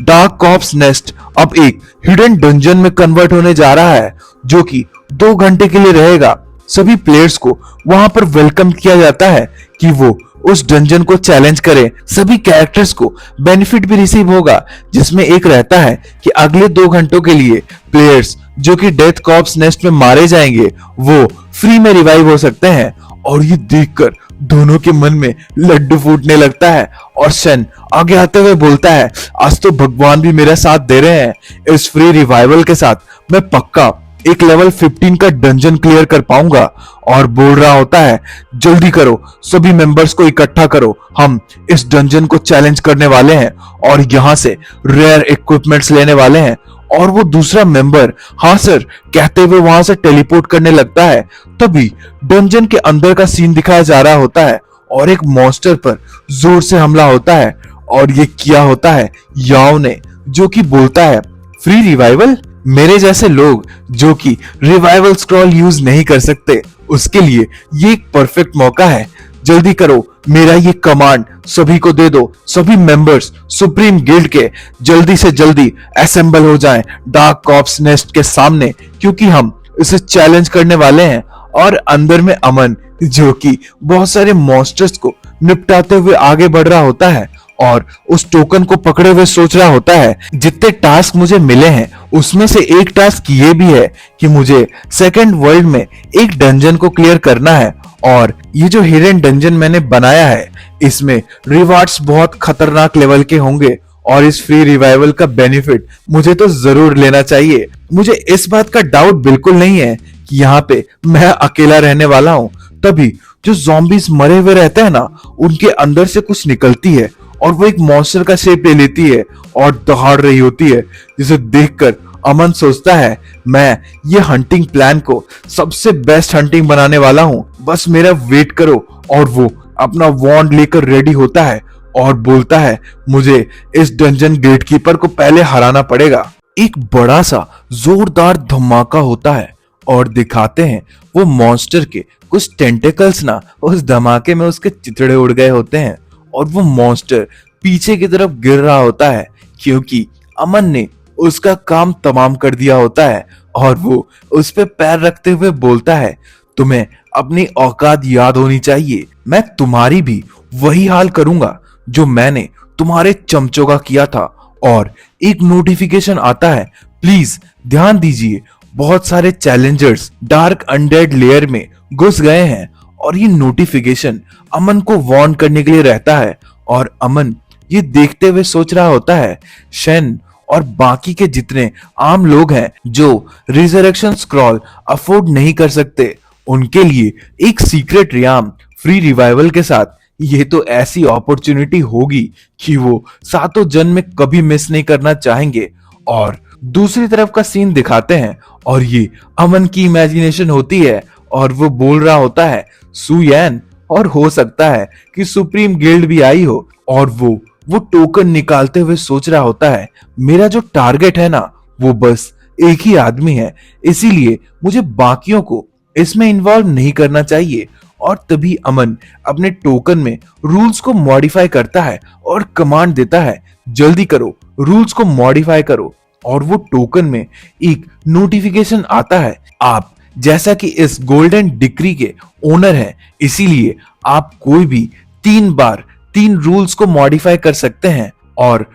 डार्क कॉर्प्स नेस्ट अब एक हिडन डंजन में कन्वर्ट होने जा रहा है जो कि 2 घंटे के लिए रहेगा। सभी प्लेयर्स को वहां पर वेलकम किया जाता है कि वो उस डंजन को चैलेंज करें। सभी कैरेक्टर्स को बेनिफिट भी रिसीव होगा जिसमें एक रहता है कि अगले 2 घंटों के लिए प्लेयर्स जो कि डेथ कॉर्प्स नेस्ट में मारे जाएंगे वो फ्री में रिवाइव हो सकते हैं। और ये देखकर दोनों के मन में लड्डू फूटने लगता है और शन आगे आते हुए बोलता है, आज तो भगवान भी मेरा साथ दे रहे हैं। इस फ्री रिवाइवल के साथ मैं पक्का एक लेवल 15 का डंजन क्लियर कर पाऊंगा। और बोल रहा होता है, जल्दी करो, सभी मेंबर्स को इकट्ठा करो, हम इस डंजन को चैलेंज करने वाले हैं और यहाँ से रेयर इक्विपमेंट्स लेने वाले हैं। और वो दूसरा मेंबर हाँ सर कहते हुए वहां से टेलीपोर्ट करने लगता है। तभी डंजन के अंदर का सीन दिखाया जा रहा होता है और एक मॉन्स्टर पर जोर से हमला होता है और ये किया होता है याओ ने, जो कि बोलता है, फ्री रिवाइवल? मेरे जैसे लोग जो कि रिवाइवल स्क्रॉल यूज नहीं कर सकते उसके लिए ये एक परफेक्ट मौका है। जल्दी करो, मेरा ये कमांड सभी को दे दो, सभी मेंबर्स सुप्रीम गिल्ड के जल्दी से जल्दी असेंबल हो जाएं डार्क कॉर्प्स नेस्ट के सामने, क्योंकि हम इसे चैलेंज करने वाले हैं। और अंदर में अमन जो कि बहुत सारे मॉन्स्टर्स को निपटाते हुए आगे बढ़ रहा होता है और उस टोकन को पकड़े हुए सोच रहा होता है, जितने टास्क मुझे मिले हैं उसमें से एक टास्क ये भी है कि मुझे सेकंड वर्ल्ड में एक डंजन को क्लियर करना है। और ये जो हिडन डंजन मैंने बनाया है इसमें रिवार्ड्स बहुत खतरनाक लेवल के होंगे और इस फ्री रिवाइवल का बेनिफिट मुझे तो जरूर लेना चाहिए। मुझे इस बात का डाउट बिल्कुल नहीं है कि यहाँ पे मैं अकेला रहने वाला हूँ। तभी जो zombies मरे हुए रहते हैं ना, उनके अंदर से कुछ निकलती है और वो एक मॉन्स्टर का शेप ले लेती है और दहाड़ रही होती है, जिसे देखकर अमन सोचता है मैं ये हंटिंग प्लान को सबसे बेस्ट हंटिंग बनाने वाला हूँ, बस मेरा वेट करो। और वो अपना वॉन्ड लेकर रेडी होता है और बोलता है मुझे इस डंजन गेटकीपर को पहले हराना पड़ेगा। एक बड़ा सा जोरदार धमाका होता है और दिखाते हैं वो मॉन्स्टर के कुछ टेंटिकल्स ना उस धमाके में उसके चिथड़े उड़ गए होते हैं और वो मॉन्स्टर पीछे की तरफ गिर रहा होता है, क्योंकि अमन ने उसका काम तमाम कर दिया होता है। और वो उस पे पैर रखते हुए बोलता है तुम्हें अपनी औकात याद होनी चाहिए, मैं तुम्हारी भी वही हाल करूंगा जो मैंने तुम्हारे चमचों का किया था। और एक नोटिफिकेशन आता है, प्लीज ध्यान दीजिए, बहुत सारे चैलेंजर्स डार्क अनडेड लेयर में घुस गए हैं। और ये नोटिफिकेशन अमन को वार्न करने के लिए रहता है और अमन ये देखते हुए सोच रहा होता है शेन और बाकी के जितने आम लोग हैं जो रिजरेक्शन स्क्रॉल अफोर्ड नहीं कर सकते, उनके लिए एक सीक्रेट रियाम फ्री रिवाइवल के साथ ये तो ऐसी अपॉर्चुनिटी होगी कि वो सातों जन्म में कभी मिस नहीं करना चाहेंगे। और दूसरी तरफ का सीन दिखाते हैं और ये अमन की इमेजिनेशन होती है और वो बोल रहा होता है सुयैन, और हो सकता है कि सुप्रीम गिल्ड भी आई हो। और वो टोकन निकालते हुए सोच रहा होता है मेरा जो टारगेट है ना वो बस एक ही आदमी है, इसीलिए मुझे बाकियों को इसमें इन्वॉल्व नहीं करना चाहिए। और तभी अमन अपने टोकन में रूल्स को मॉडिफाई करता है और कमांड देता है जल्दी करो, रूल्स को मॉडिफाई करो। और वो टोकन में एक नोटिफिकेशन आता है, आप जैसा कि इस गोल्डन डिक्री के ओनर हैं, इसीलिए आप कोई भी 3 बार 3 रूल्स को मॉडिफाई कर सकते हैं और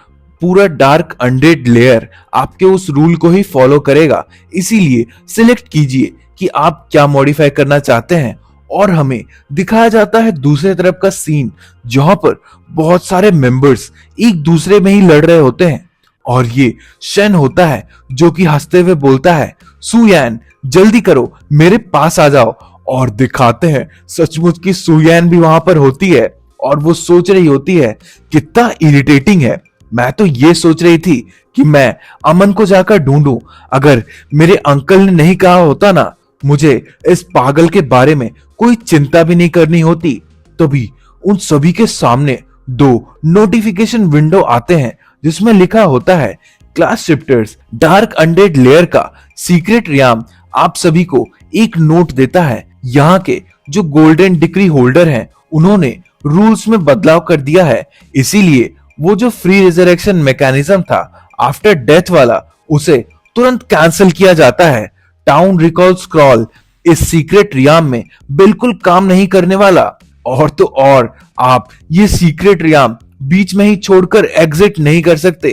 पूरा डार्क अनडेड लेयर आपके उस रूल को ही फॉलो करेगा। इसीलिए सिलेक्ट कीजिए कि आप क्या मॉडिफाई करना चाहते हैं। और हमें दिखाया जाता है दूसरे तरफ का सीन, जहां पर बहुत सारे मेंबर्स एक दूसरे में ही लड़ रहे होते हैं। और ये शेन होता है जो कि हंसते हुए बोलता है सुयैन जल्दी करो, मेरे पास आ जाओ। और दिखाते हैं सचमुच की सुयैन भी वहां पर होती है और वो सोच रही होती है कितना इरिटेटिंग है, मैं तो ये सोच रही थी कि मैं अमन को जाकर ढूंढूं, अगर मेरे अंकल ने नहीं कहा होता ना मुझे इस पागल के बारे में कोई चिंता भी नहीं करनी होती। तभी उन सभी के सामने 2 नोटिफिकेशन विंडो आते हैं जिसमें लिखा होता है class shifters dark undead layer का सीक्रेट रियाम आप सभी को एक नोट देता है, यहाँ के जो गोल्डन डिक्री होल्डर हैं उन्होंने रूल्स में बदलाव कर दिया है, इसीलिए वो जो फ्री रिजरेक्शन मैकेनिज्म था आफ्टर डेथ वाला उसे तुरंत कैंसिल किया जाता है। टाउन रिकॉल स्क्रॉल इस सीक्रेट रियाम में बिल्कुल काम नहीं करने वाला। और तो और आप ये सीक्रेट रियाम बीच में ही छोड़कर एग्जिट नहीं कर सकते।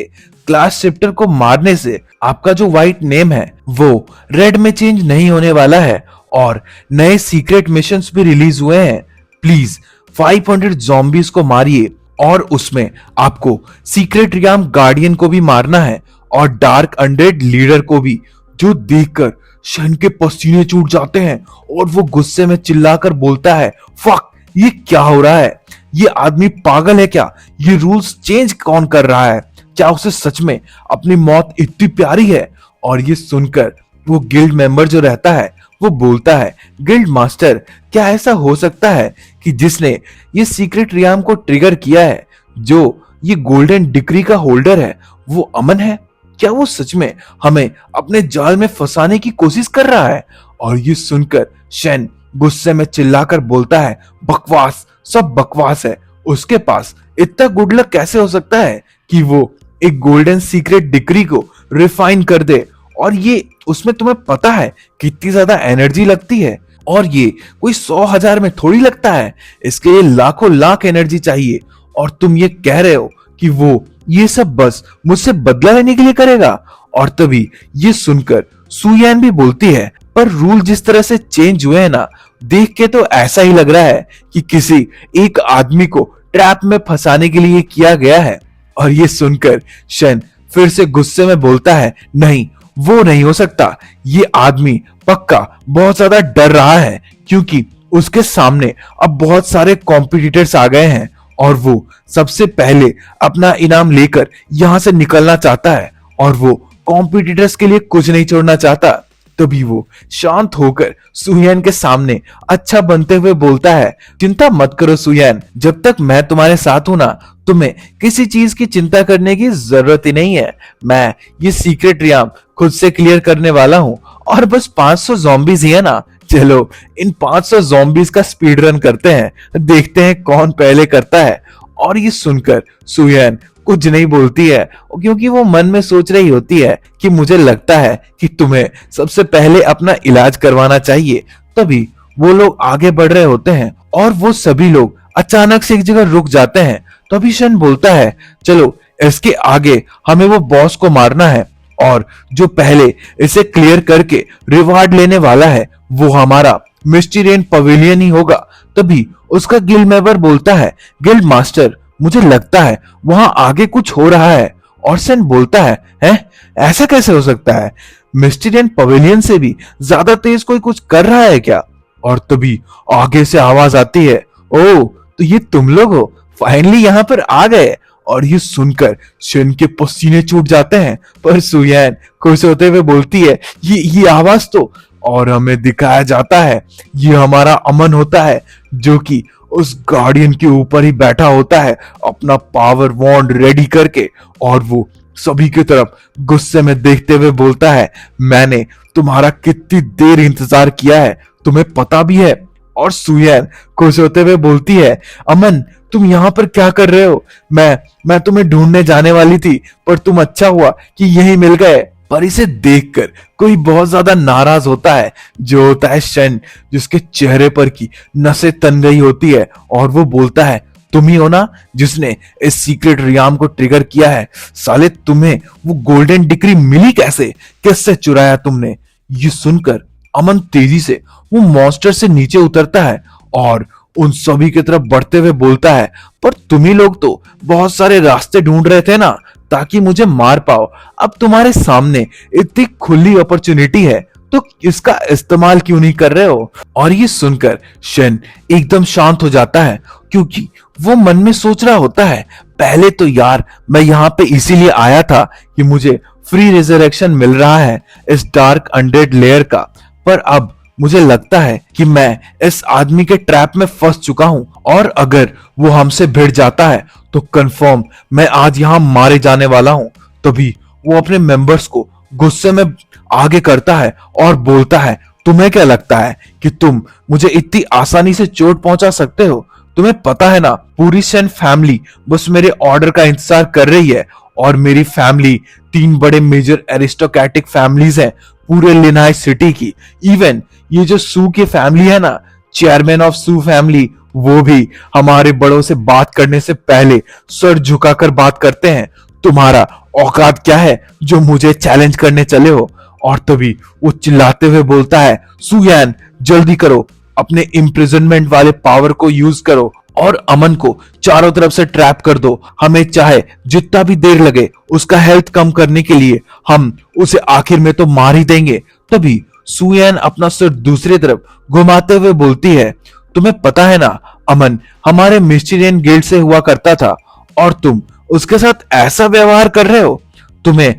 क्लास शिफ्टर को मारने से आपका जो व्हाइट नेम है वो रेड में चेंज नहीं होने वाला है। और नए सीक्रेट मिशंस भी रिलीज हुए हैं, प्लीज 500 zombies को मारिए और उसमें आपको सीक्रेट रियाम गार्डियन को भी मारना है और डार्क अनडेड लीडर को भी। जो देखकर शेन के पसीने छूट जाते हैं और वो गुस्से में चिल्लाकर बोलता है फक, ये क्या हो रहा है, ये आदमी पागल है क्या, ये रूल्स चेंज कौन कर रहा है, क्या उसे सच में अपनी मौत इतनी प्यारी है। और ये सुनकर वो गिल्ड मेंबर जो रहता है वो बोलता है गिल्ड मास्टर, क्या ऐसा हो सकता है कि जिसने ये सीक्रेट रियाम को ट्रिगर किया है, जो ये गोल्डन डिक्री का होल्डर है, वो अमन है, क्या वो सच में हमें अपने जाल में फंसाने की कोशिश कर रहा है। और ये सुनकर शेन गुस्से में चिल्लाकर बोलता है बकवास, सब बकवास है, उसके पास इतना गुड लक कैसे हो सकता है कि वो एक गोल्डन सीक्रेट डिक्री को रिफाइन कर दे, और ये उसमें तुम्हें पता है कितनी ज्यादा एनर्जी लगती है, और ये कोई 100,000 में थोड़ी लगता है, इसके लिए लाखों लाख एनर्जी चाहिए। और तुम ये कह रहे हो कि वो ये सब बस मुझसे बदला लेने के लिए करेगा। और तभी ये सुनकर सुयैन भी बोलती है पर रूल जिस तरह से चेंज हुए हैं ना, देख के तो ऐसा ही लग रहा है कि किसी एक आदमी को ट्रैप में फंसाने के लिए किया गया है। और ये सुनकर शेन फिर से गुस्से में बोलता है नहीं, वो नहीं हो सकता। ये आदमी पक्का बहुत ज्यादा डर रहा है क्योंकि उसके सामने अब बहुत सारे कॉम्पिटिटर्स आ गए हैं और वो सबसे पहले अपना इनाम लेकर यहां से निकलना चाहता है और वो कॉम्पिटिटर्स के लिए कुछ नहीं छोड़ना चाहता। तभी वो शांत होकर सुयन के सामने अच्छा बनते हुए बोलता है, चिंता मत करो सुयन, जब तक मैं तुम्हारे साथ हूं ना, तुम्हें किसी चीज की चिंता करने की जरूरत ही नहीं है। मैं ये सीक्रेट रियाम खुद से क्लियर करने वाला हूँ और बस 500 zombies ही है ना। चलो इन 500 zombies का स्पीड रन करते हैं, देखते हैं कौन पहले करता है। और ये सुनकर सुयन कुछ नहीं बोलती है क्योंकि वो मन में सोच रही होती है कि मुझे लगता है कि तुम्हें सबसे पहले अपना इलाज करवाना चाहिए। तभी वो लोग आगे बढ़ रहे होते हैं और वो सभी लोग अचानक से एक जगह रुक जाते हैं। तभी शन बोलता है, चलो इसके आगे हमें वो बॉस को मारना है और जो पहले इसे क्लियर करके रिवार्ड लेने वाला है वो हमारा मिस्टीरियन पवेलियन ही होगा। तभी उसका गिल्ड मेंबर बोलता है, गिल्ड मास्टर मुझे लगता है वहां आगे कुछ हो रहा है। और सन बोलता है, हैं? ऐसा कैसे हो सकता है? मिस्टीरियन पवेलियन से भी ज्यादा तेज कोई कुछ कर रहा है क्या? और तभी आगे से आवाज आती है, ओ तो ये तुम लोग हो, फाइनली यहाँ पर आ गए। और ये सुनकर शन के पसीने छूट जाते हैं, पर सुयन खुश होते हुए बोलती है, ये आवाज तो, और हमें दिखाया जाता है ये हमारा अमन होता है जो कि उस गार्डियन के ऊपर ही बैठा होता है अपना पावर वॉन्ड रेडी करके। और वो सभी की तरफ गुस्से में देखते हुए बोलता है, मैंने तुम्हारा कितनी देर इंतजार किया है, तुम्हें पता भी है। और सुयन खुश होते हुए बोलती है, अमन तुम यहाँ पर क्या कर रहे हो? मैं तुम्हें ढूंढने जाने वाली थी, पर तुम अच्छा हुआ कि यहीं मिल गए। पर इसे देखकर कोई बहुत ज्यादा नाराज होता है, जो होता है शन, जिसके चेहरे पर की नसें तन गई होती है। और वो बोलता है, तुम ही हो ना जिसने इस सीक्रेट रियाम को ट्रिगर किया है? साले तुम्हें वो गोल्डन डिग्री मिली कैसे? किससे चुराया तुमने? ये सुनकर अमन तेजी से वो मॉन्स्टर से नीचे उतरता है और उन सभी की तरफ बढ़ते हुए बोलता है, पर तुम ही लोग तो बहुत सारे रास्ते ढूंढ रहे थे ना ताकि मुझे मार पाओ। अब तुम्हारे सामने इतनी खुली अपॉर्चुनिटी है तो इसका इस्तेमाल क्यों नहीं कर रहे हो? और ये सुनकर शन एकदम शांत हो जाता है क्योंकि वो मन में सोच रहा होता है, पहले तो यार मैं यहाँ पे इसीलिए आया था कि मुझे फ्री रिजरेक्शन मिल रहा है इस डार्क अनडेड लेयर का, पर अब मुझे लगता है कि मैं इस आदमी के ट्रैप में फंस चुका हूं और अगर वो हमसे भिड़ जाता है तो कंफर्म मैं आज यहां मारे जाने वाला हूं। तभी वो अपने मेंबर्स को गुस्से में आगे करता है और बोलता है, तुम्हें क्या लगता है कि तुम मुझे इतनी आसानी से चोट पहुंचा सकते हो? तुम्हें पता है ना, पूरी शन फैमिली बस मेरे ऑर्डर का इंतजार कर रही है। और मेरी फैमिली 3 बड़े मेजर एरिस्टोक्रेटिक फैमिलीज हैं पूरे लिनाई सिटी की। इवन ये जो सू की फैमिली है ना, चेयरमैन ऑफ सू फैमिली, वो भी हमारे बड़ों से बात करने से पहले सर झुकाकर बात करते हैं। तुम्हारा औकात क्या है जो मुझे चैलेंज करने चले हो? और तभी वो चिल्लाते हुए बोलता है, सुयन जल्दी करो, अपने इम्प्रिजनमेंट वाले पावर को यूज करो और अमन को चारों तरफ से ट्रैप कर दो। हमें चाहे जितना भी देर लगे उसका हेल्थ कम करने के लिए, हम उसे आखिर में तो मार ही देंगे। तभी सुयन अपना सिर दूसरी तरफ घुमाते हुए बोलती है, तुम्हें पता है ना, अमन हमारे मिस्टीरियन गिल्ड से हुआ करता था और तुम उसके साथ ऐसा व्यवहार कर रहे हो। तुम्हें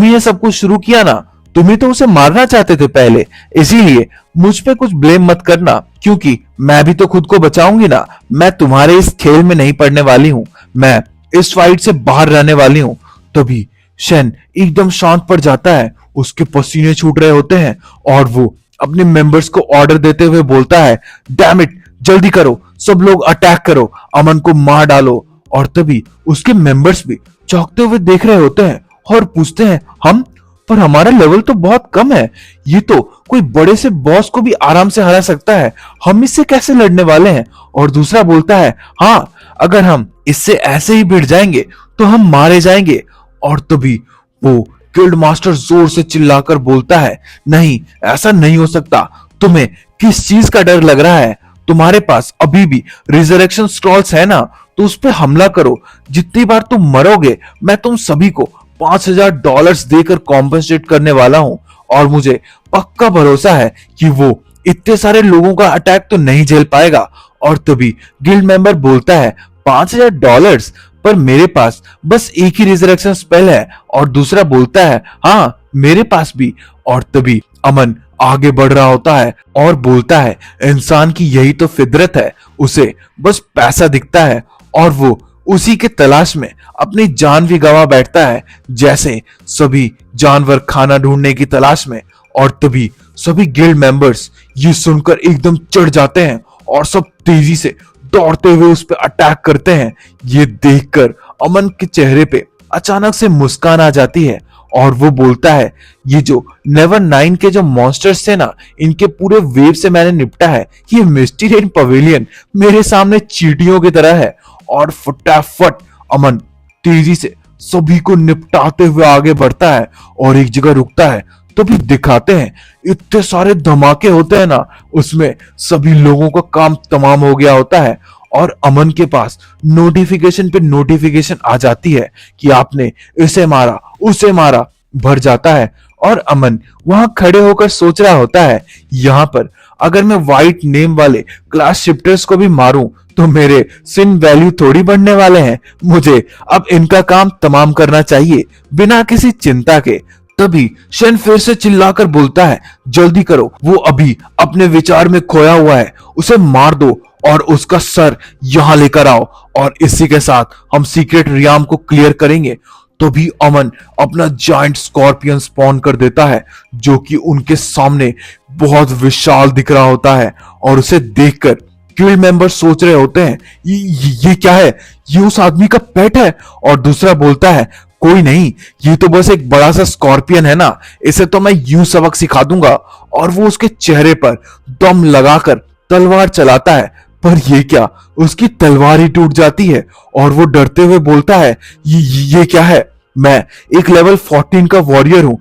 ये सब कुछ शुरू किया ना, तुम्हें तो उसे मारना चाहते थे पहले, इसीलिए मुझ पे कुछ ब्लेम मत करना क्योंकि मैं भी तो खुद को बचाऊंगी ना। मैं तुम्हारे इस खेल में नहीं पड़ने वाली हूं, मैं इस फाइट से बाहर रहने वाली हूं। तभी शन एकदम शांत पड़ जाता है, उसके पसीने छूट रहे होते हैं और वो अपने मेंबर्स को ऑर्डर देते हुए बोलता है, डैम इट, जल्दी करो, सब लोग अटैक करो, अमन को मार डालो। और तभी उसके मेंबर्स भी चौंकते हुए देख रहे होते हैं और पूछते हैं, हम? पर हमारा लेवल तो बहुत कम है, ये तो कोई बड़े से बॉस को भी आराम से हरा सकता है, हम इससे कैसे लड़ने वाले हैं? और दूसरा बोलता है, हाँ अगर हम इससे ऐसे ही भिड़ जाएंगे तो हम मारे जाएंगे। और तभी वो गिल्ड मास्टर जोर से चिल्लाकर बोलता है, नहीं ऐसा नहीं हो सकता, तुम्हें किस चीज का डर लग रहा है? तुम्हारे पास अभी भी रिजरेक्शन स्क्रॉल्स है ना, तो उस पर हमला करो। जितनी बार तुम मरोगे मैं तुम सभी को $5,000 देकर कॉम्पेंसेट करने वाला हूं और मुझे पक्का भरोसा है कि वो इतने सारे लोगों का अटैक तो नहीं झेल पाएगा। और तभी गिल्ड मेंबर बोलता है, $5,000? पर मेरे पास बस एक ही रिजरेक्शन स्पेल है। और दूसरा बोलता है, हाँ मेरे पास भी। और तभी अमन आगे बढ़ रहा होता है और बोलता है, इंसान की यही तो फितरत है, उसे बस पैसा दिखता है और वो उसी के तलाश में अपनी जान भी गंवा बैठता है, जैसे सभी जानवर खाना ढूंढने की तलाश में। और तभी सभी गिल्ड मेंबर्स ये सुनकर एकदम चढ़ जाते हैं और सब तेजी से दौड़ते हुए उस पर अटैक करते हैं। ये देखकर अमन के चेहरे पे अचानक से मुस्कान आ जाती है और वो बोलता है, ये जो नेवर 9 के जो मॉन्स्टर्स थे ना, इनके पूरे वेव से मैंने निपटा है। ये मिस्टीरियन पवेलियन मेरे सामने चींटियों की तरह है। और फटाफट अमन तेजी से सभी को निपटाते हुए आगे बढ़ता है और एक जगह रुकता है। तो भी दिखाते हैं इतने सारे धमाके होते हैं ना, उसमें सभी लोगों का काम तमाम हो गया होता है और अमन के पास नोटिफिकेशन पे नोटिफिकेशन आ जाती है कि आपने इसे मारा उसे मारा भर जाता है। और अमन वहां खड़े होकर सोच रहा होता है, यहां पर अगर मैं वाइट नेम वाले क्लास शिफ्टर्स को भी मारूं तो मेरे सिन वैल्यू थोड़ी बढ़ने वाले हैं। मुझे अब इनका काम तमाम करना चाहिए बिना किसी चिंता के। तभी शन फिर से चिल्लाकर बोलता है, जल्दी करो, वो अभी अपने विचार में खोया हुआ है, उसे मार दो और उसका सर यहां लेकर आओ और इसी के साथ हम सीक्रेट रियाम को क्लियर करेंगे। तो भी अमन अपना जायंट स्कॉर्पियन स्पॉन कर देता है, जो कि उनके सामने बहुत विशाल दिख रहा होता है। और उसे देखकर गिल्ड मेंबर सोच रहे होते हैं, ये क्या है, ये उस आदमी का पेट है। और दूसरा बोलता है, कोई नहीं, ये तो बस एक बड़ा सा स्कॉर्पियन है ना, इसे तो मैं यूं सबक सिखा दूंगा। और वो उसके चेहरे पर दम लगाकर तलवार चलाता है, पर ये क्या, उसकी तलवार ही टूट जाती है और वो डरते हुए बोलता है, ये क्या है, मैं एक लेवल 14 का वॉरियर हूं।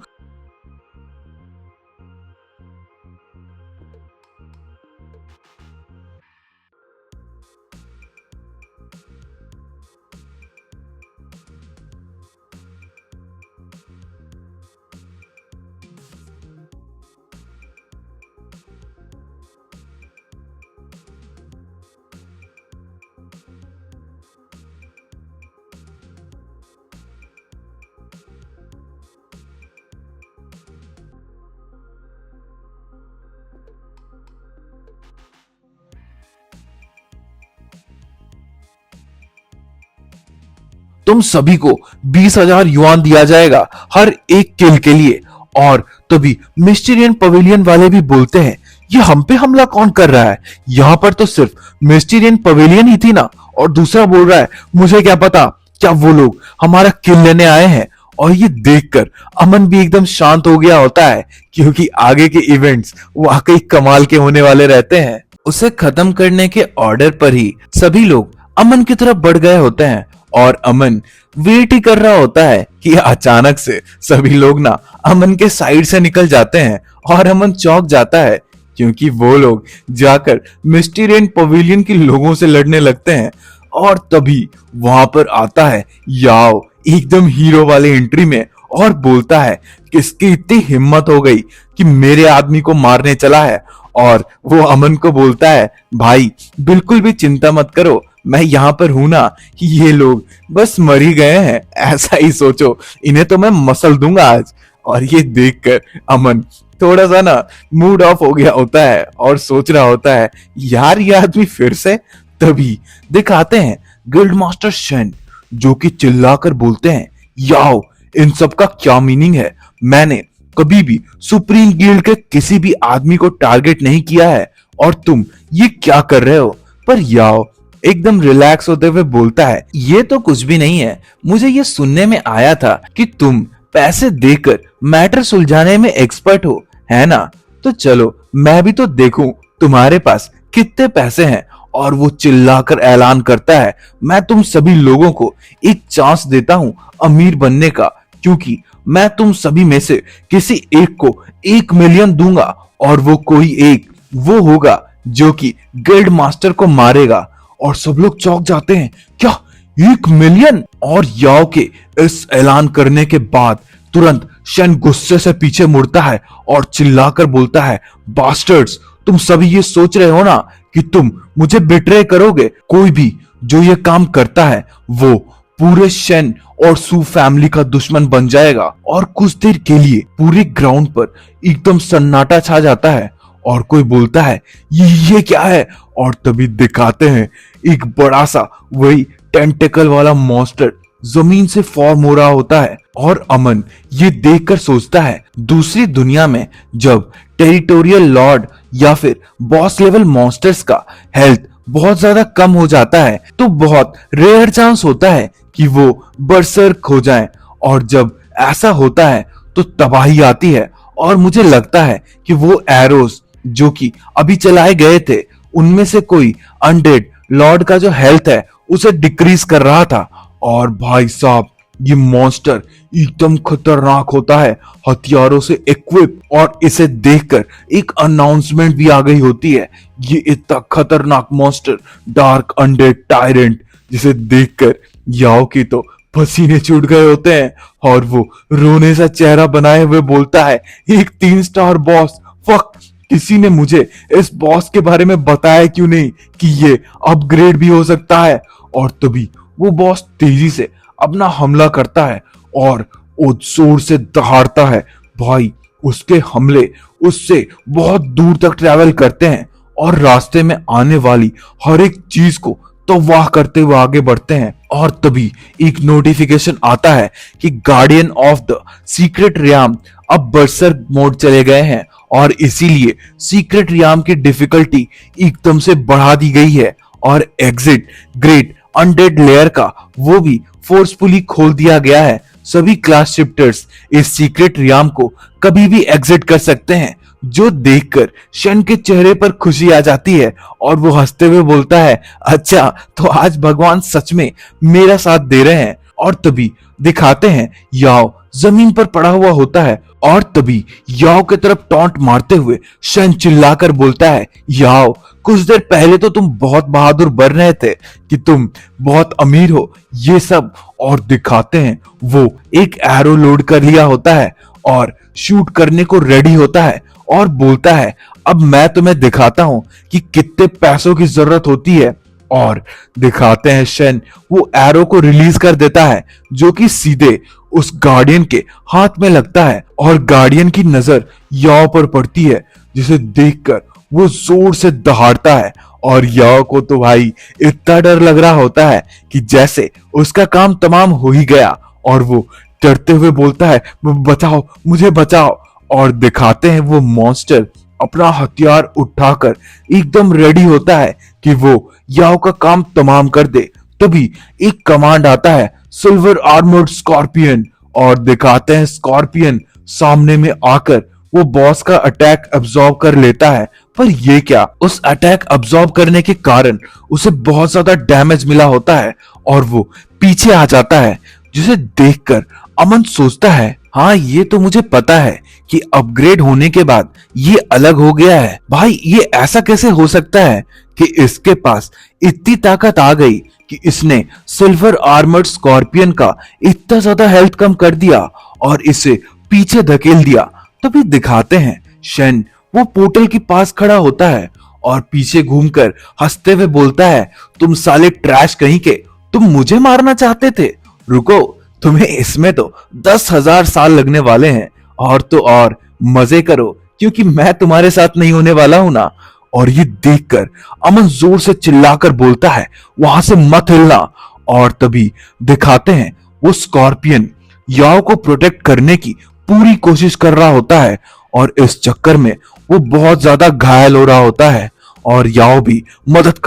तुम सभी को 20,000 युआन दिया जाएगा हर एक किल के लिए। और तभी मिस्टीरियन पवेलियन वाले भी बोलते हैं, ये हम पे हमला कौन कर रहा है, यहाँ पर तो सिर्फ मिस्टीरियन पवेलियन ही थी ना। और दूसरा बोल रहा है, मुझे क्या पता, क्या वो लोग हमारा किल लेने आए हैं। और ये देखकर अमन भी एकदम शांत हो गया होता है, क्योंकि आगे के इवेंट्स वाकई कमाल के होने वाले रहते हैं। उसे खत्म करने के ऑर्डर पर ही सभी लोग अमन की तरफ बढ़ गए होते हैं और अमन वेट ही कर रहा होता है कि अचानक से सभी लोग ना अमन के साइड से निकल जाते हैं। और अमन चौंक जाता है, क्योंकि वो लोग जाकर मिस्टीरियन पवेलियन के लोगों से लड़ने लगते हैं। और तभी वहां पर आता है याओ एकदम हीरो वाले एंट्री में और बोलता है, किसकी इतनी हिम्मत हो गई कि मेरे आदमी को मारने चला है। और वो अमन को बोलता है, भाई बिल्कुल भी चिंता मत करो, मैं यहाँ पर हूं ना, ये लोग बस मर ही गए हैं, ऐसा ही सोचो, इन्हें तो मैं मसल दूंगा आज। और ये देखकर अमन थोड़ा सा ना मूड ऑफ हो गया होता है और सोच रहा होता है, यार ये आदमी फिर से। तभी दिखाते हैं गिल्ड मास्टर शन, जो कि चिल्लाकर बोलते हैं, याओ इन सब का क्या मीनिंग है, मैंने कभी भी सुप्रीम गिल्ड के किसी भी आदमी को टारगेट नहीं किया है और तुम ये क्या कर रहे हो। पर याओ एकदम रिलैक्स होते हुए बोलता है, ये तो कुछ भी नहीं है, मुझे ये सुनने में आया था कि तुम पैसे देकर मैटर सुलझाने में एक्सपर्ट हो, है ना, तो चलो मैं भी तो देखूं तुम्हारे पास कितने पैसे हैं। और वो चिल्लाकर ऐलान करता है, मैं तुम सभी लोगों को एक चांस देता हूं अमीर बनने का, क्योंकि मैं तुम सभी में से किसी एक को 1 मिलियन दूंगा और वो कोई एक वो होगा जो कि गिल्ड मास्टर को मारेगा। और सब लोग चौंक जाते हैं, क्या 1 मिलियन। और याओ के इस ऐलान करने के बाद तुरंत शन गुस्से से पीछे मुड़ता है और चिल्लाकर बोलता है, बास्टर्ड्स, तुम सभी ये सोच रहे हो ना कि तुम मुझे बिट्रे करोगे? कोई भी जो ये काम करता है वो पूरे शन और सू फैमिली का दुश्मन बन जाएगा। और कुछ देर के लिए पूरे ग्राउंड पर एकदम सन्नाटा छा जाता है और कोई बोलता है, ये क्या है? और तभी दिखाते हैं एक बड़ा सा वही टेंटिकल वाला मॉन्स्टर जमीन से फॉर्म हो रहा होता है। और अमन ये देखकर सोचता है, दूसरी दुनिया में जब टेरिटोरियल लॉर्ड या फिर बॉस लेवल मॉन्स्टर्स का हेल्थ बहुत ज्यादा कम हो जाता है तो बहुत रेयर चांस होता है कि वो बरसर्क हो जाएं। और जब ऐसा होता है तो तबाही आती है। और मुझे लगता है कि वो एरोस जो कि अभी चलाए गए थे उनमें से कोई अनडेड लॉर्ड का जो हेल्थ है उसे डिक्रीज कर रहा था। और भाई साहब, ये मॉन्स्टर एकदम खतरनाक होता है, हथियारों से इक्विप। और इसे देखकर एक अनाउंसमेंट भी आ गई होती है, ये इतना खतरनाक मॉन्स्टर डार्क अनडेड टायरेंट, जिसे देखकर याओ की तो पसीने छूट गए होते हैं और वो रोने सा चेहरा बनाए हुए बोलता है, एक 3 स्टार बॉस, फक, किसी ने मुझे इस बॉस के बारे में बताया क्यों नहीं कि ये अपग्रेड भी हो सकता है। और तभी वो बॉस तेजी से अपना हमला करता है और वो जोर से दहाड़ता है। भाई, उसके हमले उससे बहुत दूर तक ट्रैवल करते हैं और रास्ते में आने वाली हर एक चीज को तो वाह करते हुए आगे बढ़ते हैं। और तभी एक नोटिफिकेशन आता है कि guardian of the secret realm अब बर्सर्क मोड चले गए हैं और इसीलिए सीक्रेट रियाम की डिफिकल्टी एकदम से बढ़ा दी गई है। और एग्जिट ग्रेट अनडेड लेयर का वो भी फोर्सफुली खोल दिया गया है। सभी क्लास शिफ्टर्स इस सीक्रेट रियाम को कभी भी एग्जिट कर सकते हैं। जो देखकर शन के चेहरे पर खुशी आ जाती है और वो हंसते हुए बोलता है, अच्छा तो आज भगवान सच में मेरा साथ दे रहे हैं। और तभी दिखाते हैं याओ जमीन पर पड़ा हुआ होता है और तभी याओ की तरफ टॉन्ट मारते हुए शन चिल्लाकर बोलता है, याओ, कुछ देर पहले तो तुम बहुत बहादुर बन रहे थे कि तुम बहुत अमीर हो, ये सब। और दिखाते हैं वो एक एरो लोड कर लिया होता है और शूट करने को रेडी होता है और बोलता है, अब मैं तुम्हें दिखाता हूं कि कितने पैसों की जरूरत होती है। और दिखाते हैं शन वो एरो को रिलीज कर देता है जो कि सीधे उस गार्डियन के हाथ में लगता है और गार्डियन की नजर याओ पर पड़ती है, जिसे देखकर वो जोर से दहाड़ता है। और याओ को तो भाई इतना डर लग रहा होता है कि जैसे उसका काम तमाम हो ही गया और वो डरते हुए बोलता है, बचाओ, मुझे बचाओ। और दिखाते हैं वो मॉन्स्टर अपना हथियार उठाकर एकदम रेडी होता है कि वो याओ का काम तमाम कर दे। तभी एक कमांड आता है, सिल्वर आर्मर्ड स्कॉर्पियन। और दिखाते हैं स्कॉर्पियन सामने में आकर वो बॉस का अटैक अब्सॉर्ब कर लेता है। पर ये क्या, उस अटैक अब्सॉर्ब करने के कारण उसे बहुत ज्यादा डैमेज मिला होता है और वो पीछे आ जाता है, जिसे देखकर अमन सोचता है, हाँ ये तो मुझे पता है कि अपग्रेड होने के बाद ये अलग हो गया है। भाई, ये ऐसा कैसे हो सकता है कि इसके पास इतनी ताकत आ गई कि इसने सिल्वर आर्मर्ड स्कॉर्पियन का इतना ज्यादा हेल्थ कम कर दिया और इसे पीछे धकेल दिया। तभी दिखाते हैं शन वो पोर्टल के पास खड़ा होता है और पीछे घूमकर हंसते हुए बोलता है, तुम साले ट्रैश कहीं के, तुम मुझे मारना चाहते थे? रुको, तुम्हें इसमें तो 10,000 साल लगने वाले हैं। और तो और मजे करो, क्योंकि मैं तुम्हारे साथ नहीं होने वाला हूं ना। और ये देखकर अमन जोर से चिल्लाकर बोलता है, वहां से मत हिलना। और तभी दिखाते हैं वो स्कॉर्पियन याओ को प्रोटेक्ट करने की पूरी कोशिश कर रहा होता है और इस चक्कर में वो बहुत ज्यादा घायल हो रहा होता है और याओ भी मदद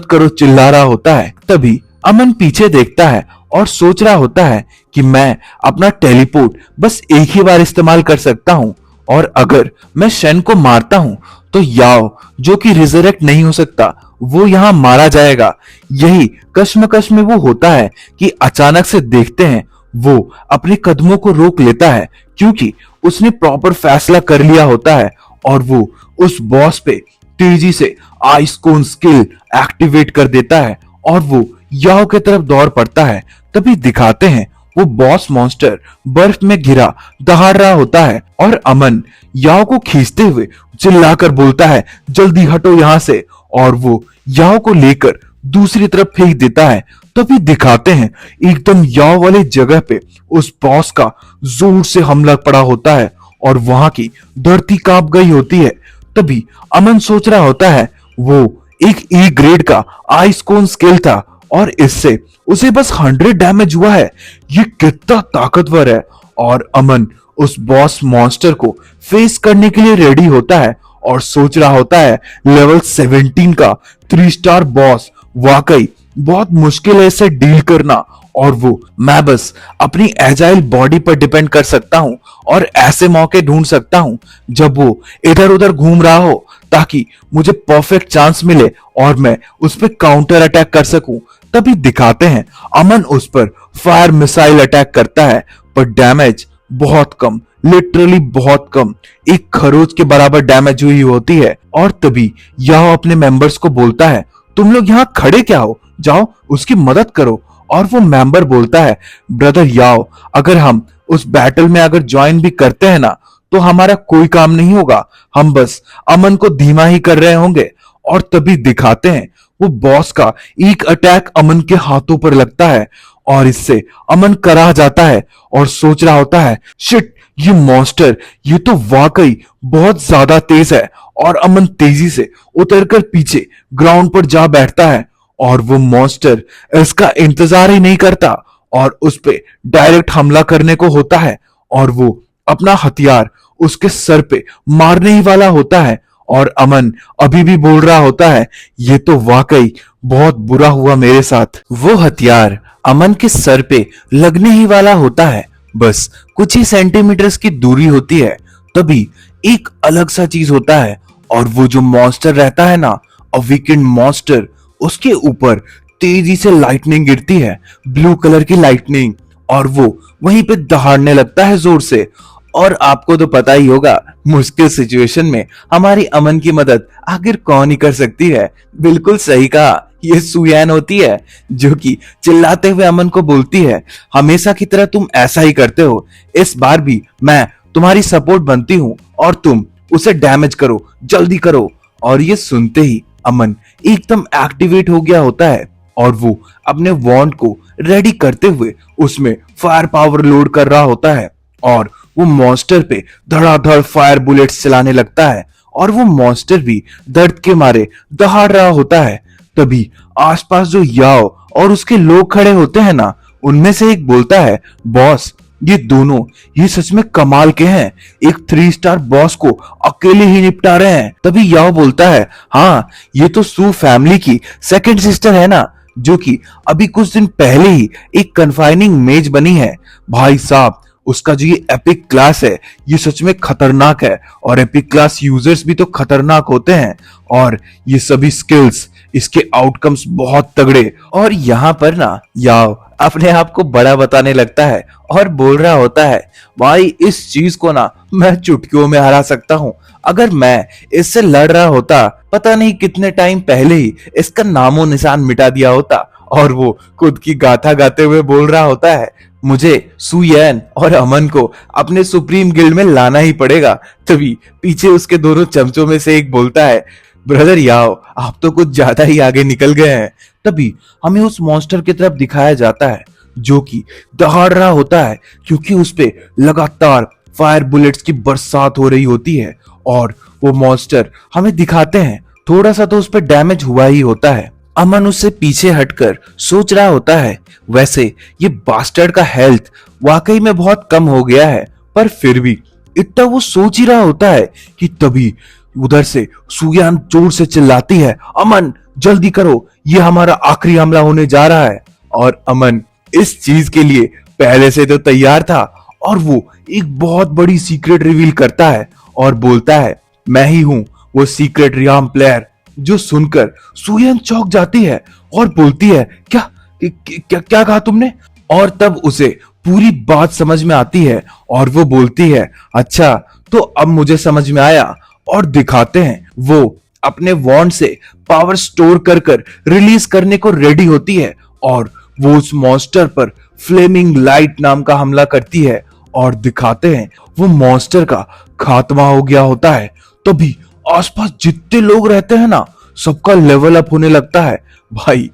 करो चिल्ला रहा होता है। तभी अमन पीछे देखता है और सोच रहा होता है कि मैं अपना टेलीपोर्ट बस एक ही बार इस्तेमाल कर सकता हूं और अगर मैं शन को मारता हूं तो याओ, जो कि रिजरेक्ट नहीं हो सकता, वो यहां मारा जाएगा। यही कश्मकश में वो होता है कि अचानक से देखते हैं वो अपने कदमों को रोक लेता है, क्योंकि उसने प्रॉपर फैसला कर लिया होता है और वो उस बॉस पे तेजी से आइस कोन स्किल एक्टिवेट कर देता है और वो याओ की तरफ दौड़ पड़ता है। तभी दिखाते हैं वो बॉस मॉन्स्टर बर्फ में घिरा दहाड़ रहा होता है और अमन याओ को खींचते हुए चिल्लाकर बोलता है, जल्दी हटो यहाँ से। और वो याओ को लेकर दूसरी तरफ फेंक देता है। तभी दिखाते हैं एकदम याओ वाली जगह पे उस बॉस का जोर से हमला पड़ा होता है और वहां की धरती कांप गई होती है। तभी अमन सोच रहा होता है वो एक ए ग्रेड का आइस कोन स्किल था और इससे उसे बस 100 डैमेज हुआ है। ये कितना ताकतवर है। और अमन उस बॉस मॉन्स्टर को फेस करने के लिए रेडी होता है और सोच रहा होता है लेवल 17 का 3 स्टार बॉस वाकई बहुत मुश्किल है इसे डील करना। और वो मैं बस अपनी एजाइल बॉडी पर डिपेंड कर सकता हूं और ऐसे मौके ढूंढ सकता हूं जब वो इधर उधर घूम रहा हो ताकि मुझे परफेक्ट चांस मिले और मैं उस पर काउंटर अटैक कर सकूं। तभी दिखाते हैं अमन उस पर फायर मिसाइल अटैक करता है पर डैमेज बहुत कम, लिटरली बहुत कम, एक खरोच के बराबर डैमेज हुई होती है। और तभी यह अपने मेंबर्स को बोलता है, तुम लोग यहाँ खड़े क्या हो, जाओ उसकी मदद करो। और वो मेंबर बोलता है, ब्रदर याओ, अगर हम उस बैटल में अगर ज्वाइन भी करते हैं ना तो हमारा कोई काम नहीं होगा, हम बस अमन को धीमा ही कर रहे होंगे। और तभी दिखाते हैं वो बॉस का एक अटैक अमन के हाथों पर लगता है और इससे अमन कराह जाता है और सोच रहा होता है, शिट, ये मॉन्स्टर ये तो वाकई बहुत ज्यादा तेज है। और अमन तेजी से उतरकर पीछे ग्राउंड पर जा बैठता है और वो मॉन्स्टर इसका इंतजार ही नहीं करता और उस पे डायरेक्ट हमला करने को होता है और वो अपना हथियार उसके सर पे मारने ही वाला होता है। और अमन अभी भी बोल रहा होता है, ये तो वाकई बहुत बुरा हुआ मेरे साथ। वो हथियार अमन के सर पे लगने ही वाला होता है, बस कुछ ही सेंटीमीटर्स की दूरी होती है। तभी एक अलग सा चीज होता है और वो जो मॉन्स्टर रहता है ना, अ वीकेंड मॉन्स्टर, उसके ऊपर तेजी से लाइटनिंग गिरती है, ब्लू कलर की लाइटनिंग, और वो वहीं पे दहाड़ने लगता है जोर से। और आपको तो पता ही होगा मुश्किल सिचुएशन में हमारी अमन की मदद आखिर कौन ही कर सकती है। बिल्कुल सही कहा, ये सुयैन होती है जो कि चिल्लाते हुए अमन को बोलती है, हमेशा की तरह तुम ऐसा ही करते हो, इस बार भी मैं तुम्हारी सपोर्ट बनती हूँ और तुम उसे डैमेज करो, जल्दी करो। और ये सुनते ही अमन एकदम एक्टिवेट हो गया होता है और वो अपने वॉन्ड को रेडी करते हुए उसमें फायर पावर लोड कर रहा होता है और वो मॉन्स्टर पे धड़ाधड़ फायर बुलेट्स चलाने लगता है और वो मॉन्स्टर भी दर्द के मारे दहाड़ रहा होता है। तभी आसपास जो याओ और उसके लोग खड़े होते हैं ना, उनमें से एक बोलता है, बॉस ये दोनों ये सच में कमाल के हैं, एक 3 स्टार बॉस को अकेले ही निपटा रहे हैं। तभी याओ बोलता है, हाँ ये तो सू फैमिली की सेकंड सिस्टर है ना, जो कि अभी कुछ दिन पहले ही एक कन्फाइनिंग मेज बनी है। भाई साहब, उसका जो ये एपिक क्लास है ये सच में खतरनाक है और एपिक क्लास यूजर्स भी तो खतरनाक होते हैं और ये सभी स्किल्स, इसके आउटकम्स बहुत तगड़े। और यहाँ पर ना याओ अपने आप को बड़ा बताने लगता है और बोल रहा होता है, भाई इस चीज को ना मैं चुटकियों में हरा सकता हूँ, अगर मैं इससे लड़ रहा होता पता नहीं कितने टाइम पहले ही इसका नामो निशान मिटा दिया होता। और वो खुद की गाथा गाते हुए बोल रहा होता है, मुझे सुयैन और अमन को अपने सुप्रीम गिल्ड में लाना ही पड़ेगा। तभी पीछे उसके दोनों चमचों में से एक बोलता है, ब्रदर याओ आप तो कुछ ज्यादा ही आगे निकल गए हैं। तभी हमें उस मॉन्स्टर की तरफ दिखाया जाता है जो कि दहाड़ रहा होता है क्योंकि उस पे लगातार फायर बुलेट्स की बरसात हो रही होती है। और वो मॉन्स्टर हमें दिखाते हैं थोड़ा सा तो उस पे डैमेज हुआ ही होता है। अमन उससे पीछे हटकर सोच रहा होता है, वैसे ये बास्टर्ड का हेल्थ वाकई में बहुत कम हो गया है, पर फिर भी इतना वो सोच ही रहा होता है कि तभी उधर से सुयान जोर से चिल्लाती है, अमन जल्दी करो, ये हमारा आखिरी हमला होने जा रहा है। और अमन इस चीज के लिए पहले से तो तैयार था और वो एक बहुत बड़ी सीक्रेट रिवील करता है और बोलता है, मैं ही हूं वो सीक्रेट रियाम प्लेयर। जो सुनकर सुयन चौंक जाती है और बोलती है, क्या क्या क्या कहा तुमने? और तब उसे पूरी बात समझ में आती है और वो बोलती है, अच्छा तो अब मुझे समझ में आया। और दिखाते हैं वो अपने वॉन्ड से पावर स्टोर कर रिलीज करने को रेडी होती है और वो उस मॉन्स्टर पर फ्लेमिंग लाइट नाम का हमला करती है और दिखाते हैं वो मॉन्स्टर का खात्मा हो गया होता है। तभी आसपास जितने लोग रहते हैं ना, सबका लेवल अप होने लगता है भाई।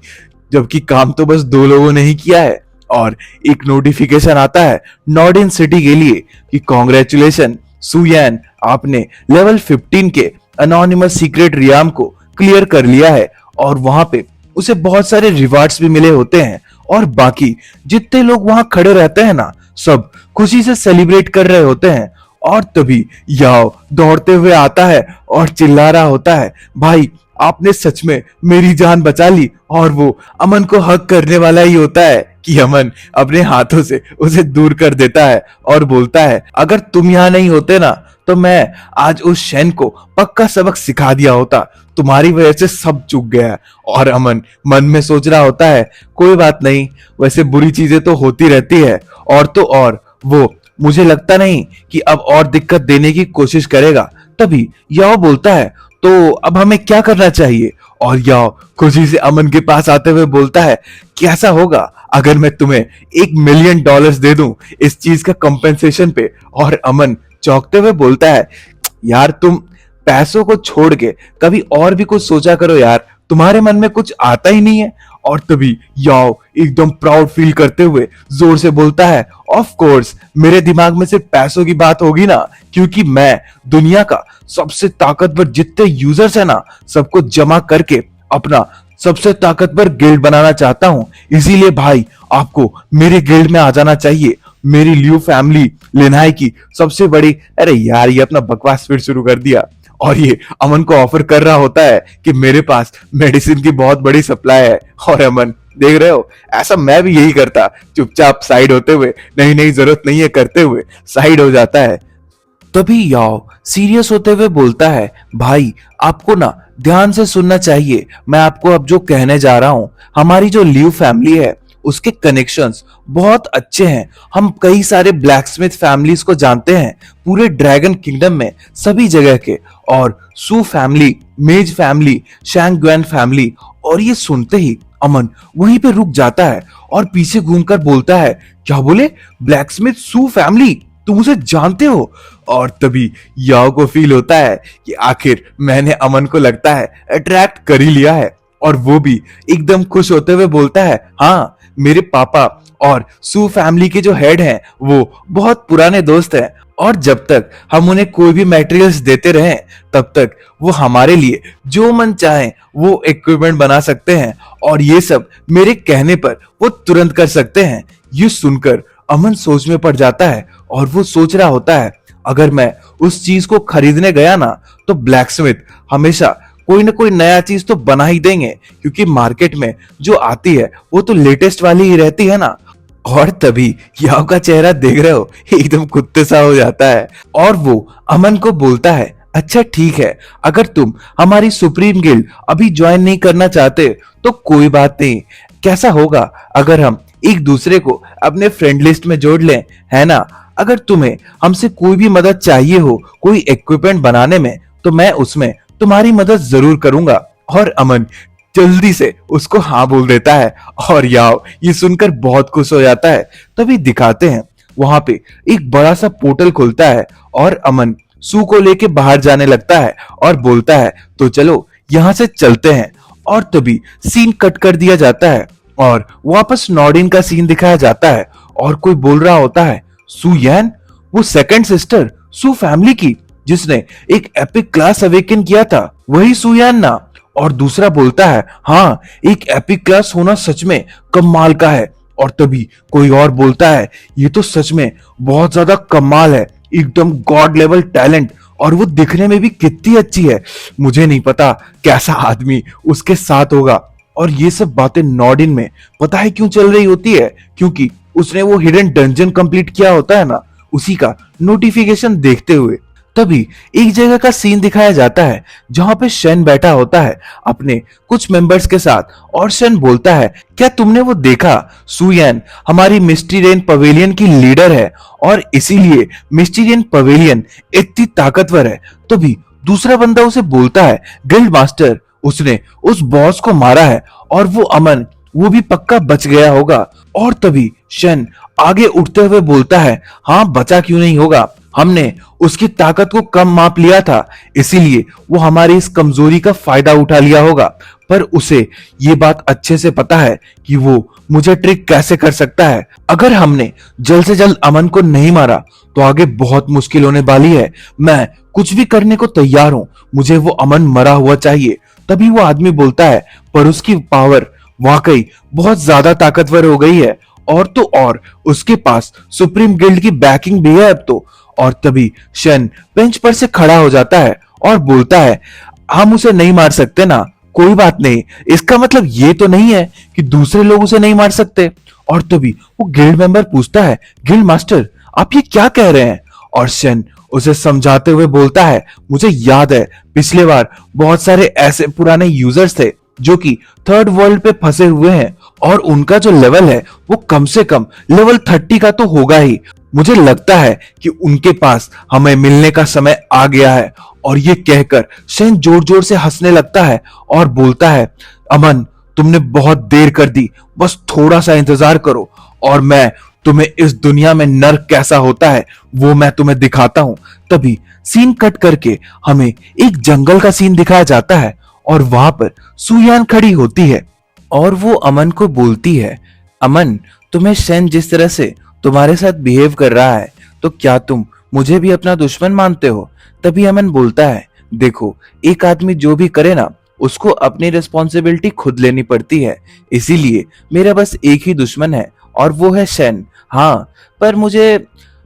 जबकि काम तो बस दो लोगों ने ही किया है और एक नोटिफिकेशन आता है नॉर्डिन सिटी के लिए कि कॉन्ग्रेचुलेशन सुयैन, आपने लेवल 15 के अनोनिमस सीक्रेट रियाम को क्लियर कर लिया है। और वहां पे उसे बहुत सारे रिवार्ड्स भी मिले होते हैं और बाकी जितने लोग वहां खड़े रहते हैं ना, सब खुशी से सेलिब्रेट कर रहे होते हैं। और तभी याओ दौड़ते हुए आता है और चिल्ला रहा होता है, भाई आपने सच में मेरी जान बचा ली। और वो अमन को हक करने वाला ही होता है कि अमन अपने हाथों से उसे दूर कर देता है और बोलता है, अगर तुम यहाँ नहीं होते ना तो मैं आज उस शैन को पक्का सबक सिखा दिया होता, तुम्हारी वजह से सब चूक गया। और अमन मन में सोच रहा होता है, कोई बात नहीं, वैसे बुरी चीजें तो होती रहती है। और तो और वो मुझे लगता नहीं कि अब और दिक्कत देने की कोशिश करेगा। तभी याओ बोलता है, तो अब हमें क्या करना चाहिए? और याओ खुशी से अमन के पास आते हुए बोलता है, कैसा होगा अगर मैं तुम्हें $1 मिलियन दे दूं इस चीज का कंपेंसेशन पे? और अमन चौंकते हुए बोलता है, यार तुम पैसों को छोड़ के कभी और भी कुछ सोचा करो यार, तुम्हारे मन में कुछ आता ही नहीं है। और तभी याओ एकदम प्राउड फील करते हुए जोर से बोलता है, ऑफ कोर्स मेरे दिमाग में सिर्फ पैसों की बात होगी ना, क्योंकि मैं दुनिया का सबसे ताकतवर जितने यूजर्स है ना, सबको जमा करके अपना सबसे ताकतवर गिल्ड बनाना चाहता हूं। इसीलिए भाई आपको मेरे गिल्ड में आ जाना चाहिए। मेरी लियो फैमिली लेनाई की सबसे बड़ी, अरे यार ये अपना बकवास फिर शुरू कर दिया। और ये अमन को ऑफर कर रहा होता है कि मेरे पास मेडिसिन की बहुत बड़ी सप्लाई है। और अमन देख रहे हो, ऐसा मैं भी यही करता, चुपचाप साइड होते हुए, नहीं नहीं जरूरत नहीं है करते हुए साइड हो जाता है। तभी याओ सीरियस होते हुए बोलता है, भाई आपको ना ध्यान से सुनना चाहिए, मैं आपको अब जो कहने जा रहा हूं, हमारी जो लियो फैमिली है उसके कनेक्शंस बहुत अच्छे हैं। हम कई सारे ब्लैकस्मिथ फैमिलीज को जानते हैं पूरे ड्रैगन किंगडम में सभी जगह के। और सू फैमिली, मेज फैमिली, शैंगग्वेन फैमिली। और ये सुनते ही अमन वहीं पे रुक जाता है और पीछे घूमकर बोलता है, क्या बोले? ब्लैकस्मिथ सू फैमिली, तुम उसे जानते हो? और तभी याओ को फील होता है कि आखिर मैंने अमन को लगता है अट्रैक्ट कर ही लिया है। और वो भी एकदम खुश होते हुए बोलता है, हाँ मेरे पापा और सू फैमिली के जो हेड हैं वो बहुत पुराने दोस्त हैं, और जब तक हम उन्हें कोई भी मटेरियल्स देते रहें तब तक वो हमारे लिए जो मन चाहे वो इक्विपमेंट बना सकते हैं, और ये सब मेरे कहने पर वो तुरंत कर सकते हैं। ये सुनकर अमन सोच में पड़ जाता है और वो सोच रहा होता है, अगर मैं उस चीज को खरीदने गया ना तो ब्लैकस्मिथ हमेशा कोई ना कोई नया चीज तो बना ही देंगे, क्योंकि मार्केट में जो आती है वो तो लेटेस्ट वाली ही रहती है ना। और तभी याओ का चेहरा देख रहे हो एकदम कुत्ते सा हो जाता है और वो अमन को बोलता है, अच्छा ठीक है, अगर तुम हमारी सुप्रीम गिल्ड अभी ज्वाइन नहीं करना चाहते तो कोई बात नहीं, कैसा होगा अगर हम एक दूसरे को अपने फ्रेंड लिस्ट में जोड़ लें, है ना? अगर तुम्हें हमसे कोई भी मदद चाहिए हो कोई इक्विपमेंट बनाने में तो मैं उसमें तुम्हारी मदद जरूर करूंगा। और अमन जल्दी से उसको हाँ बोल देता है और याओ ये सुनकर बहुत खुश हो जाता है। तभी दिखाते हैं वहां पे एक बड़ा सा पोर्टल खुलता है और अमन सू को लेके बाहर जाने लगता है और बोलता है, तो चलो यहां से चलते हैं। और तभी सीन कट कर दिया जाता है और वापस नॉर्डिन का सीन दिखाया जाता है और कोई बोल रहा होता है, सुयैन, वो सेकंड सिस्टर सू फैमिली की जिसने एक एपिक क्लास अवेकन किया था, वही सुयैन ना? और दूसरा बोलता है, हाँ एक एपिक क्लास होना सच में कमाल का है। और तभी कोई और बोलता है, ये तो सच में बहुत ज्यादा कमाल है, एकदम गॉड लेवल टैलेंट, और वो दिखने में भी कितनी अच्छी है, मुझे नहीं पता कैसा आदमी उसके साथ होगा। और ये सब बातें नॉर्डिन में पता है क्यों चल रही होती है? क्योंकि उसने वो हिडन डंजन कंप्लीट किया होता है ना, उसी का नोटिफिकेशन देखते हुए। तभी एक जगह का सीन दिखाया जाता है जहां पे शन बैठा होता है अपने कुछ मेंबर्स के साथ, और शन बोलता है, क्या तुमने वो देखा? सुयैन हमारी मिस्टीरियन पवेलियन की लीडर है और इसीलिए मिस्टीरियन पवेलियन इतनी ताकतवर है। तभी दूसरा बंदा उसे बोलता है, गिल्ड मास्टर, उसने उस बॉस को मारा है और वो अमन वो भी पक्का बच गया होगा। और तभी शन आगे उठते हुए बोलता है, हाँ बचा क्यों नहीं होगा, हमने उसकी ताकत को कम माप लिया था, इसीलिए वो हमारी इस कमजोरी का फायदा उठा लिया होगा। पर उसे ये बात अच्छे से पता है कि वो मुझे ट्रिक कैसे कर सकता है। अगर हमने जल्द से जल्द अमन को नहीं मारा तो आगे बहुत मुश्किल होने वाली है। मैं कुछ भी करने को तैयार हूं, मुझे वो अमन मरा हुआ चाहिए। तभी वो आदमी बोलता है, पर उसकी पावर वाकई बहुत ज्यादा ताकतवर हो गई है, और तो और उसके पास सुप्रीम गिल्ड की बैकिंग भी है अब तो। और तभी शन बेंच पर से खड़ा हो जाता है और बोलता है, हम उसे नहीं मार सकते ना, कोई बात नहीं, इसका मतलब ये तो नहीं है कि दूसरे लोग उसे नहीं मार सकते। और तभी वो गिल्ड मेंबर पूछता है, गिल्ड मास्टर आप ये क्या कह रहे हैं? और शन उसे समझाते हुए बोलता है, मुझे याद है पिछले बार बहुत सारे ऐसे पुराने यूजर्स थे जो कि थर्ड वर्ल्ड पे फंसे हुए हैं, और उनका जो लेवल है वो कम से कम लेवल 30 का तो होगा ही। मुझे लगता है कि उनके पास हमें मिलने का समय आ गया है। और ये कहकर शन जोर जोर से हंसने लगता है और बोलता है, अमन तुमने बहुत देर कर दी, बस थोड़ा सा इंतजार करो और मैं तुम्हें इस दुनिया में नर्क कैसा होता है वो मैं तुम्हें दिखाता हूं। तभी सीन कट करके हमें एक जंगल का सीन दिखाया जाता है और वहां पर सुयान खड़ी होती है और वो अमन को बोलती है, अमन तुम्हें शन जिस तरह से तुम्हारे साथ बिहेव कर रहा है तो क्या तुम मुझे भी अपना दुश्मन मानते हो? तभी अमन बोलता है, देखो एक आदमी जो भी करे ना उसको अपनी रिस्पॉन्सिबिलिटी खुद लेनी पड़ती है, इसीलिए मेरा बस एक ही दुश्मन है और वो है शन। हाँ, पर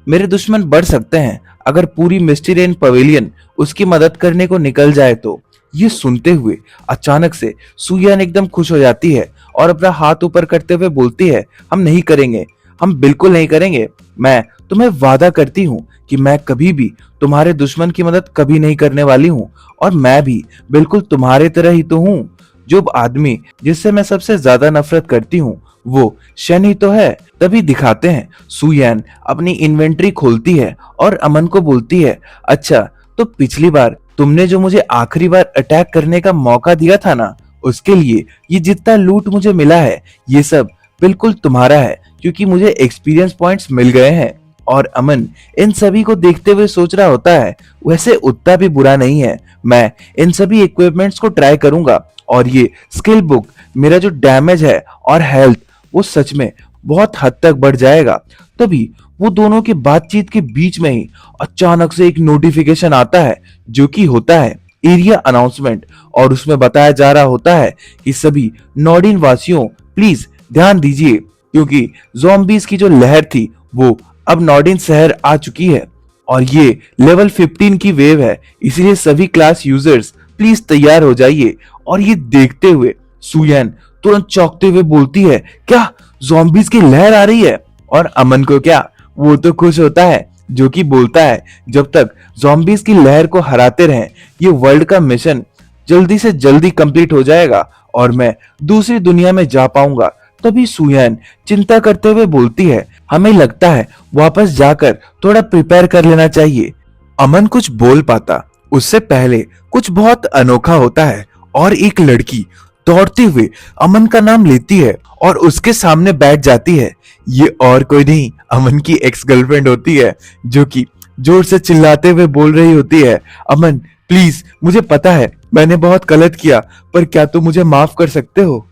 मेरे दुश्मन बढ़ सकते हैं अगर पूरी मिस्टीरियन पवेलियन उसकी मदद करने को निकल जाए तो। ये सुनते हुए अचानक से सुयान एकदम खुश हो जाती है और अपना हाथ ऊपर करते हुए बोलती है, हम नहीं करेंगे, हम बिल्कुल नहीं करेंगे। मैं तुम्हें वादा करती हूँ कि मैं कभी भी तुम्हारे दुश्मन की मदद कभी नहीं करने वाली हूँ, और मैं भी बिल्कुल तुम्हारे तरह ही तो हूँ। जो आदमी जिससे मैं सबसे ज्यादा नफरत करती हूँ वो शन ही तो है। तभी दिखाते हैं सुयान अपनी इन्वेंट्री खोलती है और अमन को बोलती है, अच्छा तो पिछली बार तुमने जो मुझे आखिरी बार अटैक करने का मौका दिया था ना, उसके लिए ये जितना लूट मुझे मिला है ये सब बिल्कुल तुम्हारा है, क्योंकि मुझे एक्सपीरियंस पॉइंट्स मिल गए हैं। और अमन इन सभी को देखते हुए सोच रहा होता है, वैसे उतना भी बुरा नहीं है, मैं इन सभी इक्विपमेंट्स को ट्राई करूंगा और ये स्किल बुक मेरा जो डैमेज है और हेल्थ वो सच में बहुत हद तक बढ़ जाएगा। तभी वो दोनों की बातचीत के बीच में ही अचानक से एक नोटिफिकेशन आता है जो कि होता है एरिया अनाउंसमेंट, और उसमें बताया जा रहा होता है कि सभी नॉर्डिन वासियों प्लीज ध्यान दीजिए, क्योंकि ज़ॉम्बीज की जो लहर थी वो अब नॉर्डिन शहर आ चुकी है और ये लेवल 15 की वेव है, इसलिए सभी क्लास यूजर्स प्लीज तैयार हो जाइए। और ये देखते हुए सुयान तुरंत चौंकते हुए बोलती है, क्या ज़ॉम्बीज की लहर आ रही है? और अमन को क्या, वो तो खुश होता है जो कि बोलता है, जब तक ज़ॉम्बीज की लहर को हराते रहें ये वर्ल्ड का मिशन जल्दी से जल्दी कंप्लीट हो जाएगा और मैं दूसरी दुनिया में जा पाऊंगा। तभी सुयान चिंता करते हुए बोलती है, हमें लगता है वापस जाकर थोड़ा प्रिपेयर कर लेना चाहिए। अमन कुछ बोल पाता उससे पहले कुछ बहुत अनोखा होता है और एक लड़की दौड़ते हुए अमन का नाम लेती है और उसके सामने बैठ जाती है। ये और कोई नहीं, अमन की एक्स गर्लफ्रेंड होती है जो कि जोर से चिल्लाते हुए बोल रही होती है, अमन प्लीज, मुझे पता है मैंने बहुत गलत किया, पर क्या तुम मुझे माफ कर सकते हो?